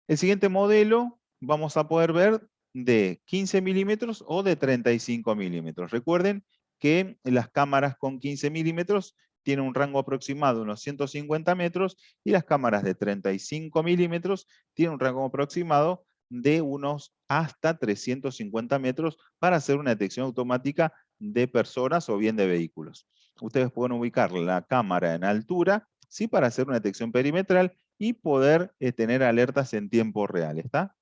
El siguiente modelo vamos a poder ver de 15 milímetros o de 35 milímetros. Recuerden que las cámaras con 15 milímetros tienen un rango aproximado de unos 150 metros y las cámaras de 35 milímetros tienen un rango aproximado de unos hasta 350 metros para hacer una detección automática de personas o bien de vehículos. Ustedes pueden ubicar la cámara en altura, ¿sí? Para hacer una detección perimetral y poder tener alertas en tiempo real, ¿está?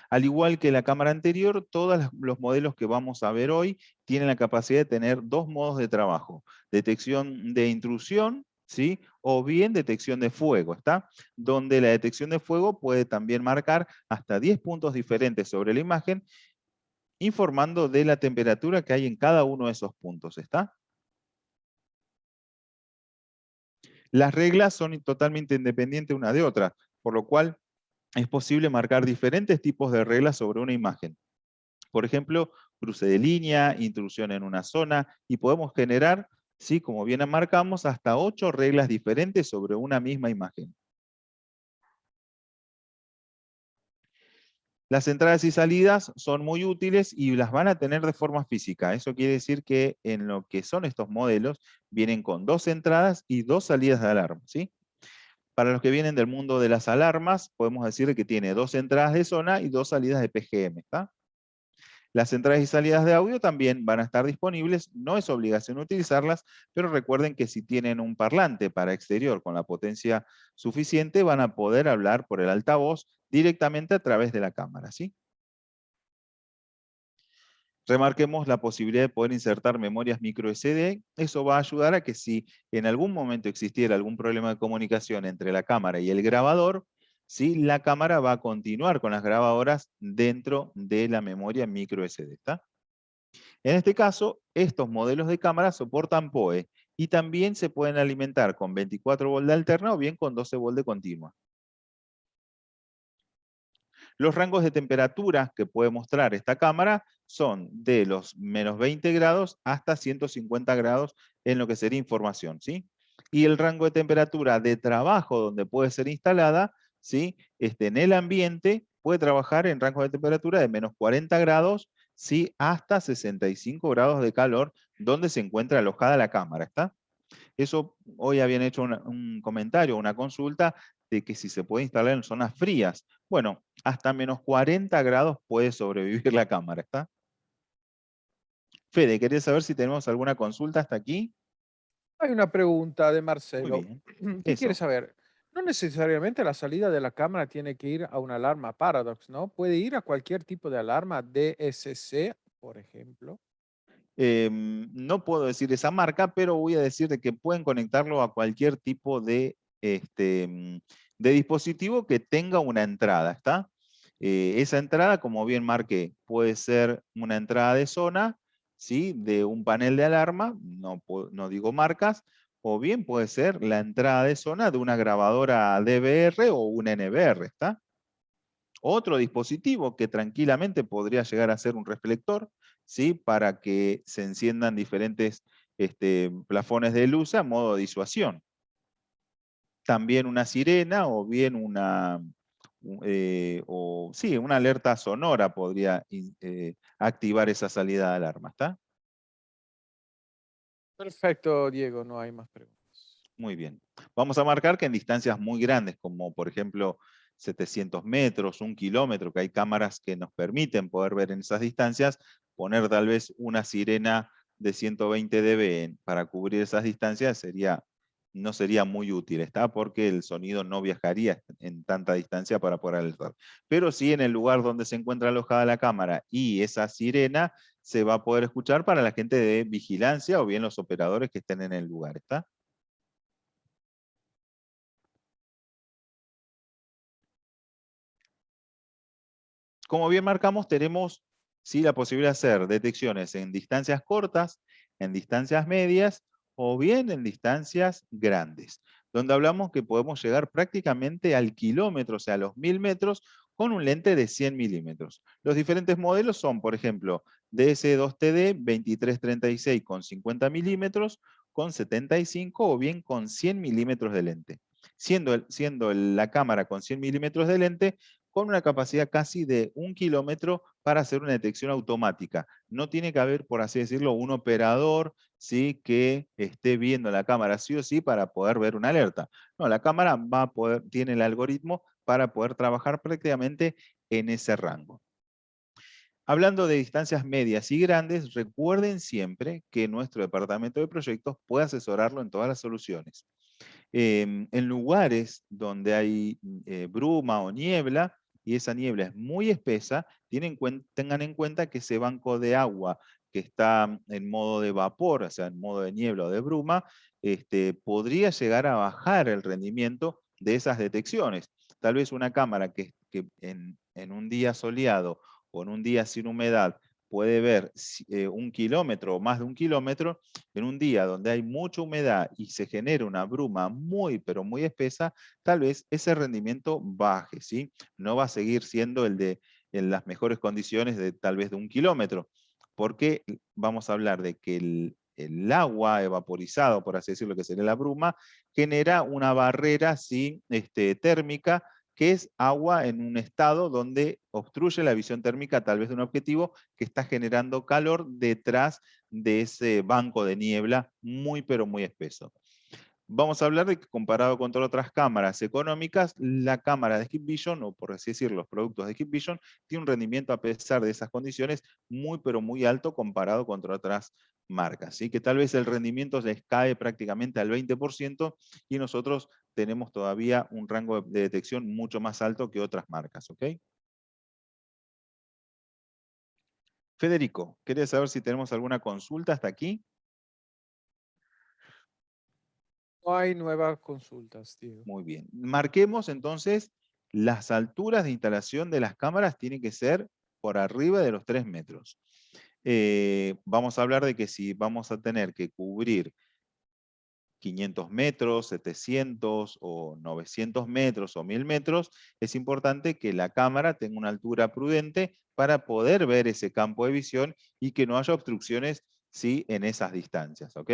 Al igual que la cámara anterior, todos los modelos que vamos a ver hoy tienen la capacidad de tener dos modos de trabajo: detección de intrusión, ¿sí? O bien detección de fuego, ¿está? Donde la detección de fuego puede también marcar hasta 10 puntos diferentes sobre la imagen, informando de la temperatura que hay en cada uno de esos puntos, ¿está? Las reglas son totalmente independientes una de otra, por lo cual es posible marcar diferentes tipos de reglas sobre una imagen. Por ejemplo, cruce de línea, intrusión en una zona, y podemos generar, ¿sí? Como bien marcamos, hasta 8 reglas diferentes sobre una misma imagen. Las entradas y salidas son muy útiles y las van a tener de forma física. Eso quiere decir que en lo que son estos modelos, vienen con 2 entradas y 2 salidas de alarma, ¿sí? Para los que vienen del mundo de las alarmas, podemos decir que tiene 2 entradas de zona y 2 salidas de PGM, ¿está? Las entradas y salidas de audio también van a estar disponibles, no es obligación utilizarlas, pero recuerden que si tienen un parlante para exterior con la potencia suficiente, van a poder hablar por el altavoz directamente a través de la cámara, ¿sí? Remarquemos la posibilidad de poder insertar memorias micro SD. Eso va a ayudar a que si en algún momento existiera algún problema de comunicación entre la cámara y el grabador, ¿sí? La cámara va a continuar con las grabadoras dentro de la memoria micro SD, ¿está? En este caso, estos modelos de cámara soportan PoE y también se pueden alimentar con 24 volt de alterna o bien con 12 volt de continua. Los rangos de temperatura que puede mostrar esta cámara son de los menos 20 grados hasta 150 grados en lo que sería información, ¿sí? Y el rango de temperatura de trabajo donde puede ser instalada, ¿sí? En el ambiente puede trabajar en rangos de temperatura de menos 40 grados, ¿sí? Hasta 65 grados de calor donde se encuentra alojada la cámara, ¿está? Eso hoy habían hecho un comentario, una consulta de que si se puede instalar en zonas frías. Bueno, hasta menos 40 grados puede sobrevivir la cámara, ¿está? Fede, ¿querés saber si tenemos alguna consulta hasta aquí? Hay una pregunta de Muy Marcelo. bien. ¿Qué quiere Eso. saber? No necesariamente la salida de la cámara tiene que ir a una alarma Paradox, ¿no? Puede ir a cualquier tipo de alarma DSC, por ejemplo. No puedo decir esa marca, pero voy a decir de que pueden conectarlo a cualquier tipo de dispositivo que tenga una entrada, ¿está? Esa entrada, como bien marqué, puede ser una entrada de zona, ¿sí? De un panel de alarma, no digo marcas, o bien puede ser la entrada de zona de una grabadora DVR o una NVR, ¿está? Otro dispositivo que tranquilamente podría llegar a ser un reflector, ¿sí? Para que se enciendan diferentes plafones de luz a modo de disuasión. También una sirena o bien sí, una alerta sonora podría activar esa salida de alarma, ¿está? Perfecto, Diego, no hay más preguntas. Muy bien. Vamos a marcar que en distancias muy grandes, como por ejemplo 700 metros, 1 kilómetro, que hay cámaras que nos permiten poder ver en esas distancias, poner tal vez una sirena de 120 dB para cubrir esas distancias no sería muy útil, ¿está? Porque el sonido no viajaría en tanta distancia para poder alertar. Pero sí en el lugar donde se encuentra alojada la cámara y esa sirena se va a poder escuchar para la gente de vigilancia o bien los operadores que estén en el lugar, ¿está? Como bien marcamos, tenemos ¿sí? La posibilidad de hacer detecciones en distancias cortas, en distancias medias o bien en distancias grandes, donde hablamos que podemos llegar prácticamente al kilómetro, o sea, a los 1000 metros, con un lente de 100 milímetros. Los diferentes modelos son, por ejemplo, DS2TD 2336 con 50 milímetros, con 75 o bien con 100 milímetros de lente. Siendo la cámara con 100 milímetros de lente, con una capacidad casi de 1 kilómetro para hacer una detección automática. No tiene que haber, por así decirlo, un operador, ¿sí?, que esté viendo la cámara sí o sí para poder ver una alerta. No, la cámara va a poder, tiene el algoritmo para poder trabajar prácticamente en ese rango. Hablando de distancias medias y grandes, recuerden siempre que nuestro departamento de proyectos puede asesorarlo en todas las soluciones. En lugares donde hay bruma o niebla, y esa niebla es muy espesa, tengan en cuenta que ese banco de agua que está en modo de vapor, o sea, en modo de niebla o de bruma, podría llegar a bajar el rendimiento de esas detecciones. Tal vez una cámara que en un día soleado o en un día sin humedad puede ver 1 kilómetro o más de 1 kilómetro, en un día donde hay mucha humedad y se genera una bruma muy, pero muy espesa, tal vez ese rendimiento baje, ¿sí? No va a seguir siendo el de en las mejores condiciones de tal vez de 1 kilómetro, porque vamos a hablar de que el agua evaporizado, por así decirlo, que sería la bruma, genera una barrera, ¿sí?, térmica, que es agua en un estado donde obstruye la visión térmica tal vez de un objetivo que está generando calor detrás de ese banco de niebla muy pero muy espeso. Vamos a hablar de que comparado con todas otras cámaras económicas, la cámara de Hikvision, o por así decir, los productos de Hikvision, tiene un rendimiento a pesar de esas condiciones muy pero muy alto comparado con otras marcas. ¿Sí? Que tal vez el rendimiento les cae prácticamente al 20% y nosotros tenemos todavía un rango de detección mucho más alto que otras marcas. ¿Ok? Federico, ¿querés saber si tenemos alguna consulta hasta aquí? No hay nuevas consultas, Diego. Muy bien. Marquemos entonces las alturas de instalación de las cámaras tienen que ser por arriba de los 3 metros. Vamos a hablar de que si vamos a tener que cubrir 500 metros, 700 o 900 metros o 1000 metros, es importante que la cámara tenga una altura prudente para poder ver ese campo de visión y que no haya obstrucciones, ¿sí?, en esas distancias. ¿Ok?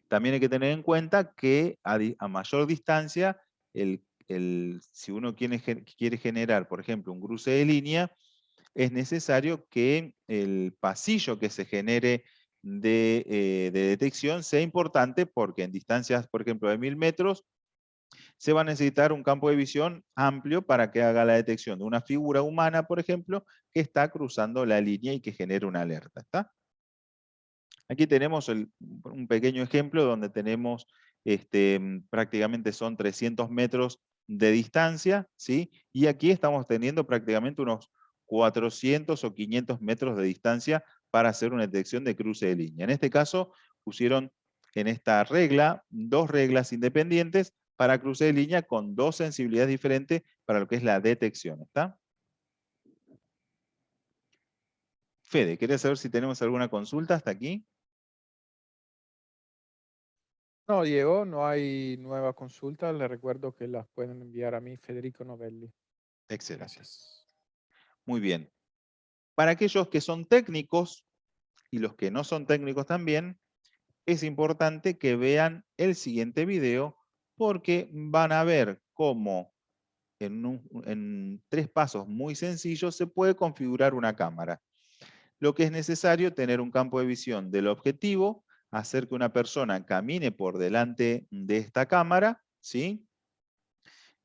También hay que tener en cuenta que a mayor distancia, si uno quiere generar, por ejemplo, un cruce de línea, es necesario que el pasillo que se genere de detección sea importante porque en distancias, por ejemplo, de 1000 metros, se va a necesitar un campo de visión amplio para que haga la detección de una figura humana, por ejemplo, que está cruzando la línea y que genere una alerta. ¿Está? Aquí tenemos un pequeño ejemplo donde tenemos prácticamente son 300 metros de distancia, ¿sí? Y aquí estamos teniendo prácticamente unos 400 o 500 metros de distancia para hacer una detección de cruce de línea. En este caso, pusieron en esta regla 2 reglas independientes para cruce de línea con 2 sensibilidades diferentes para lo que es la detección. ¿Está? Fede, ¿querés saber si tenemos alguna consulta hasta aquí? No, Diego, no hay nueva consulta. Le recuerdo que las pueden enviar a mí, Federico Novelli. Excelente. Gracias. Muy bien. Para aquellos que son técnicos y los que no son técnicos también, es importante que vean el siguiente video porque van a ver cómo en 3 pasos muy sencillos se puede configurar una cámara. Lo que es necesario tener un campo de visión del objetivo, hacer que una persona camine por delante de esta cámara, ¿sí?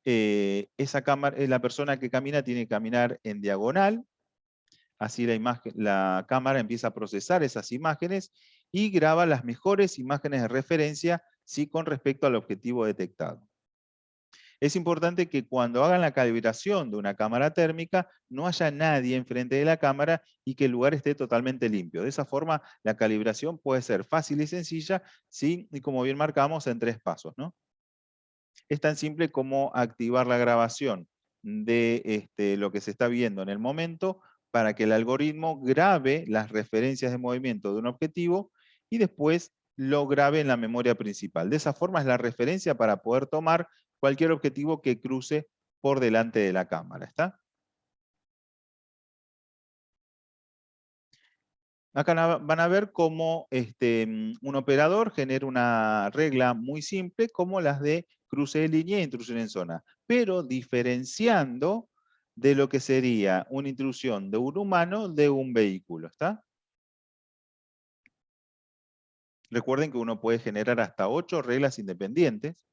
La persona que camina tiene que caminar en diagonal. Así la cámara empieza a procesar esas imágenes y graba las mejores imágenes de referencia, sí, con respecto al objetivo detectado. Es importante que cuando hagan la calibración de una cámara térmica no haya nadie enfrente de la cámara y que el lugar esté totalmente limpio. De esa forma la calibración puede ser fácil y sencilla, sí, y como bien marcamos, en 3 pasos, ¿no? Es tan simple como activar la grabación de lo que se está viendo en el momento para que el algoritmo grabe las referencias de movimiento de un objetivo y después lo grabe en la memoria principal. De esa forma es la referencia para poder tomar cualquier objetivo que cruce por delante de la cámara. ¿Está? Acá van a ver cómo un operador genera una regla muy simple como las de cruce de línea e intrusión en zona, pero diferenciando de lo que sería una intrusión de un humano de un vehículo, ¿está? Recuerden que uno puede generar hasta 8 reglas independientes.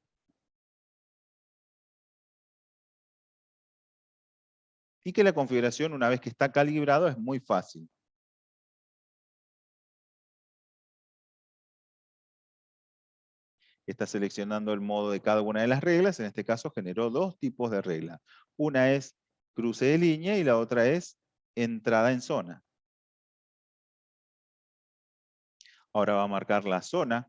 Y que la configuración, una vez que está calibrado, es muy fácil. Está seleccionando el modo de cada una de las reglas. En este caso generó 2 tipos de reglas. Una es cruce de línea y la otra es entrada en zona. Ahora va a marcar la zona,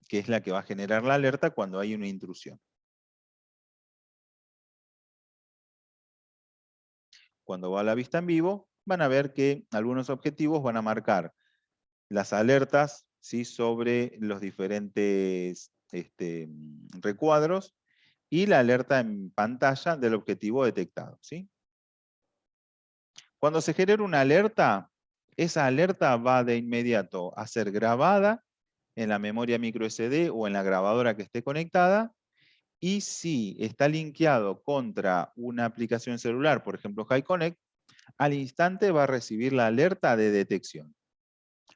que es la que va a generar la alerta cuando hay una intrusión. Cuando va a la vista en vivo, van a ver que algunos objetivos van a marcar las alertas, ¿sí?, sobre los diferentes recuadros y la alerta en pantalla del objetivo detectado, ¿sí? Cuando se genera una alerta, esa alerta va de inmediato a ser grabada en la memoria micro SD o en la grabadora que esté conectada, y si está linkeado contra una aplicación celular, por ejemplo HiConnect, al instante va a recibir la alerta de detección.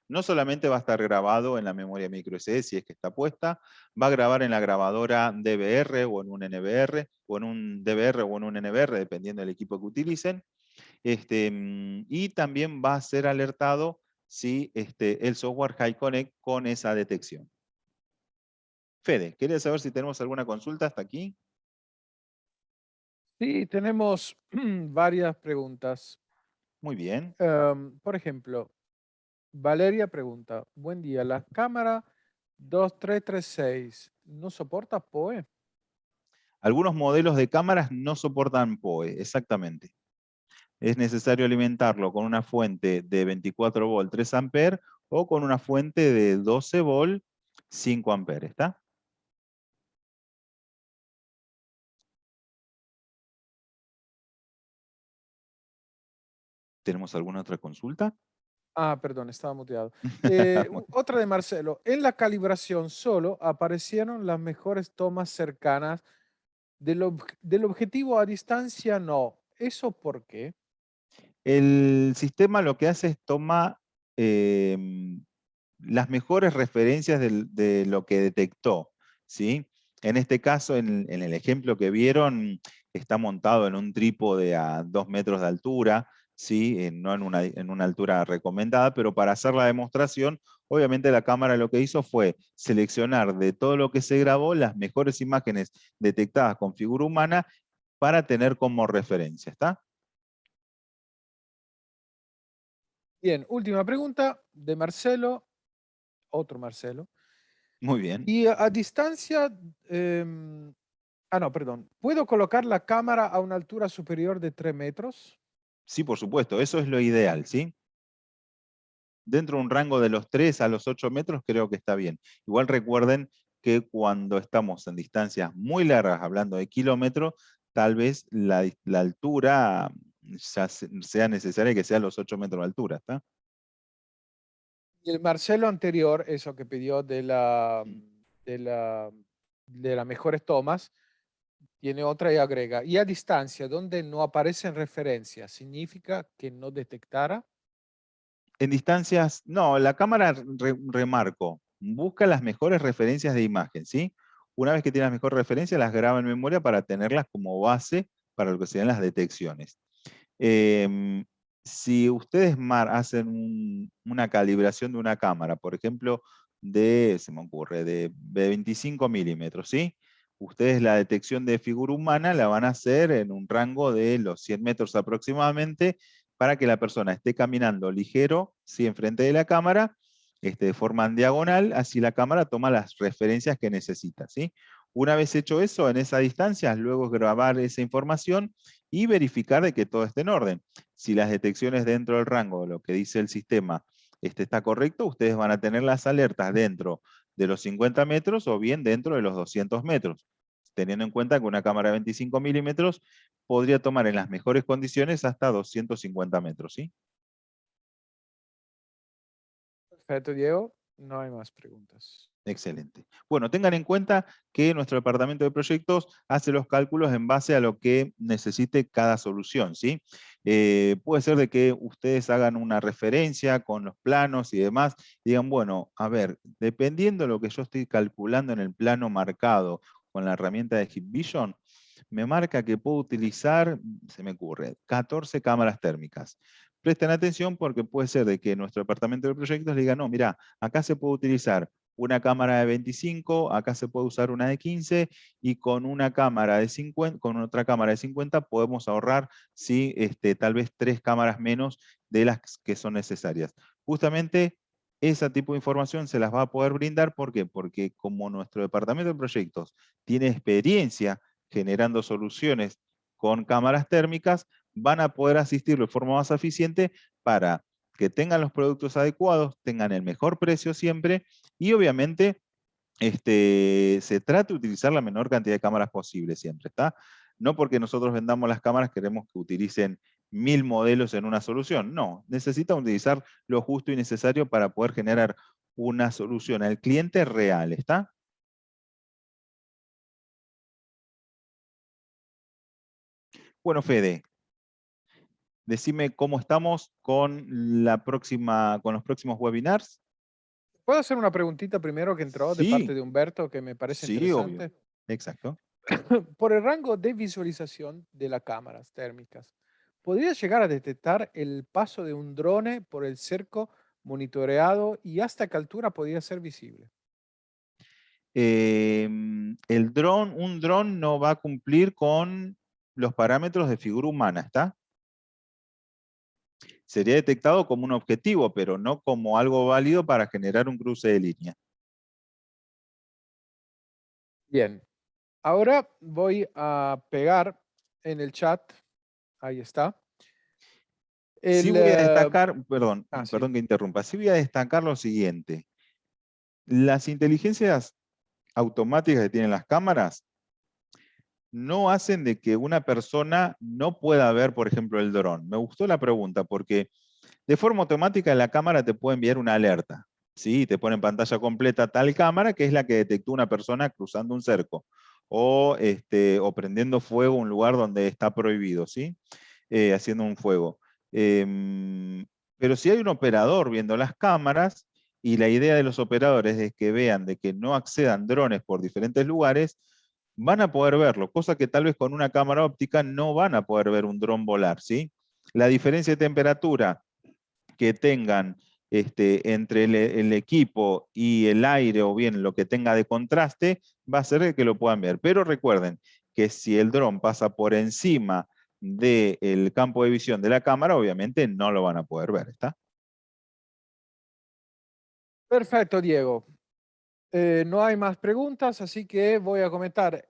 No solamente va a estar grabado en la memoria micro SD si es que está puesta, va a grabar en la grabadora DVR o en un NVR, o en un DVR o en un NVR, dependiendo del equipo que utilicen. Y también va a ser alertado si el software HiConnect con esa detección. Fede, ¿querías saber si tenemos alguna consulta hasta aquí? Sí, tenemos varias preguntas. Muy bien. Por ejemplo, Valeria pregunta, buen día, ¿la cámara 2336 no soporta PoE? Algunos modelos de cámaras no soportan PoE, exactamente. Es necesario alimentarlo con una fuente de 24 volt 3 amperes o con una fuente de 12 volt 5 amperes, ¿está? ¿Tenemos alguna otra consulta? Ah, perdón, estaba muteado. Otra de Marcelo. En la calibración solo aparecieron las mejores tomas cercanas del objetivo a distancia, no. ¿Eso por qué? El sistema lo que hace es toma em, las mejores referencias de lo que detectó, ¿sí? En este caso, en el ejemplo que vieron, está montado en un trípode a 2 metros de altura, ¿sí? No en una altura recomendada, pero para hacer la demostración, obviamente la cámara lo que hizo fue seleccionar de todo lo que se grabó las mejores imágenes detectadas con figura humana para tener como referencia, ¿está? Bien, última pregunta de Marcelo, otro Marcelo. Muy bien. Y a distancia, no, perdón. ¿Puedo colocar la cámara a una altura superior de 3 metros? Sí, por supuesto, eso es lo ideal, ¿sí? Dentro de un rango de los 3 a los 8 metros creo que está bien. Igual recuerden que cuando estamos en distancias muy largas, hablando de kilómetros, tal vez la altura ya sea necesaria que sea los 8 metros de altura, ¿está? Y el Marcelo anterior, eso que pidió Mm. de las mejores tomas, tiene otra y agrega, y a distancia, donde no aparecen referencias, ¿significa que no detectara? En distancias, no, la cámara, remarco, busca las mejores referencias de imagen, ¿sí? Una vez que tiene las mejores referencias, las graba en memoria para tenerlas como base para lo que serían las detecciones. Em, si ustedes hacen una calibración de una cámara, por ejemplo, se me ocurre, de 25 milímetros, ¿sí? Ustedes la detección de figura humana la van a hacer en un rango de los 100 metros aproximadamente para que la persona esté caminando ligero, ¿sí?, enfrente de la cámara, de forma en diagonal, así la cámara toma las referencias que necesita, ¿sí? Una vez hecho eso, en esa distancia, luego grabar esa información y verificar de que todo esté en orden. Si las detecciones dentro del rango de lo que dice el sistema está correcto, ustedes van a tener las alertas dentro de los 50 metros o bien dentro de los 200 metros, teniendo en cuenta que una cámara de 25 milímetros podría tomar en las mejores condiciones hasta 250 metros, ¿sí? Perfecto, Diego. No hay más preguntas. Excelente. Bueno, tengan en cuenta que nuestro departamento de proyectos hace los cálculos en base a lo que necesite cada solución, ¿sí? Puede ser de que ustedes hagan una referencia con los planos y demás, y digan, bueno, a ver, dependiendo de lo que yo estoy calculando en el plano marcado con la herramienta de HitVision, me marca que puedo utilizar, se me ocurre, 14 cámaras térmicas. Presten atención porque puede ser de que nuestro departamento de proyectos le diga, no, mira, acá se puede utilizar una cámara de 25, acá se puede usar una de 15 y con una cámara de 50, con otra cámara de 50 podemos ahorrar sí, tal vez 3 cámaras menos de las que son necesarias. Justamente ese tipo de información se las va a poder brindar. ¿Por qué? Porque como nuestro departamento de proyectos tiene experiencia generando soluciones con cámaras térmicas, van a poder asistirlo de forma más eficiente para que tengan los productos adecuados, tengan el mejor precio siempre y obviamente se trata de utilizar la menor cantidad de cámaras posible siempre, ¿está? No porque nosotros vendamos las cámaras queremos que utilicen 1000 modelos en una solución, no. Necesitan utilizar lo justo y necesario para poder generar una solución al cliente real, ¿está? Bueno, Fede, decime cómo estamos con con los próximos webinars. ¿Puedo hacer una preguntita primero que entró de parte Sí, de Humberto que me parece sí, obvio. interesante? Exacto. Por el rango de visualización de las cámaras térmicas, ¿podría llegar a detectar el paso de un drone por el cerco monitoreado y hasta qué altura podría ser visible? Un dron no va a cumplir con los parámetros de figura humana, ¿está? Sería detectado como un objetivo, pero no como algo válido para generar un cruce de línea. Bien, ahora voy a pegar en el chat, ahí está, Sí el... voy a destacar, perdón, sí, perdón que interrumpa, sí voy a destacar lo siguiente. Las inteligencias automáticas que tienen las cámaras no hacen de que una persona no pueda ver, por ejemplo, el dron. Me gustó la pregunta porque de forma automática la cámara te puede enviar una alerta. ¿Sí? Te pone en pantalla completa tal cámara que es la que detectó una persona cruzando un cerco o prendiendo fuego un lugar donde está prohibido, ¿sí? Haciendo un fuego. Pero si hay un operador viendo las cámaras y la idea de los operadores es que vean de que no accedan drones por diferentes lugares, van a poder verlo, cosa que tal vez con una cámara óptica no van a poder ver un dron volar, ¿sí? La diferencia de temperatura que tengan entre el equipo y el aire o bien lo que tenga de contraste va a hacer que lo puedan ver. Pero recuerden que si el dron pasa por encima del campo de visión de la cámara, obviamente no lo van a poder ver, ¿está? perfecto, Diego. No hay más preguntas, así que voy a comentar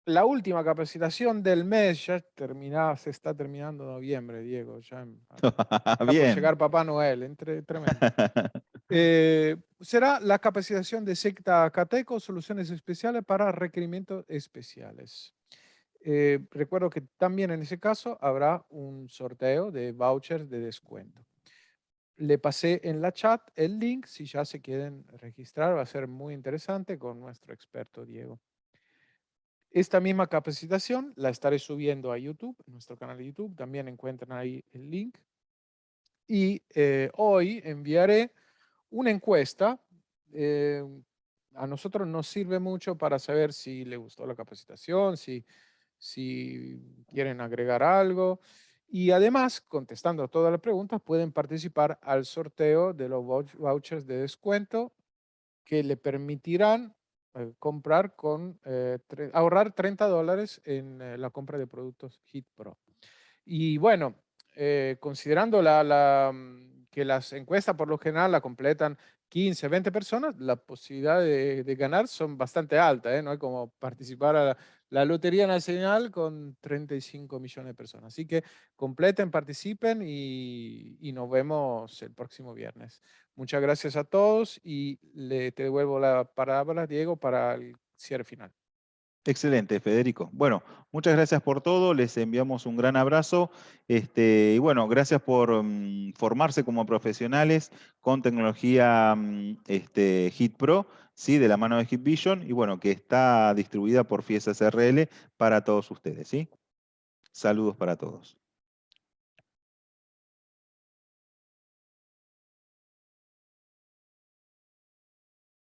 la última capacitación del mes. Ya se está terminando noviembre, Diego. Está por Bien. llegar Papá Noel, tremendo. Será la capacitación de secta Cateco, soluciones especiales para requerimientos especiales. Recuerdo que también en ese caso habrá un sorteo de vouchers de descuento. Le pasé en la chat el link si ya se quieren registrar, va a ser muy interesante con nuestro experto Diego. Esta misma capacitación la estaré subiendo a YouTube, nuestro canal de YouTube, también encuentran ahí el link. Y hoy enviaré una encuesta. eh, a nosotros nos sirve mucho para saber si le gustó la capacitación, si quieren agregar algo. Y además, contestando todas las preguntas, pueden participar al sorteo de los vouchers de descuento que le permitirán comprar ahorrar $30 en la compra de productos Hit Pro. Y bueno, considerando que las encuestas por lo general la completan 15, 20 personas, la posibilidad de ganar son bastante altas, ¿eh? No hay como participar a la Lotería Nacional con 35 millones de personas. Así que completen, participen y nos vemos el próximo viernes. Muchas gracias a todos y te devuelvo la palabra, Diego, para el cierre final. Excelente, Federico. Bueno, muchas gracias por todo, les enviamos un gran abrazo, y bueno, gracias por formarse como profesionales con tecnología HIT Pro, ¿sí? De la mano de HIT Vision, y bueno, que está distribuida por FIES SRL para todos ustedes, ¿sí? Saludos para todos.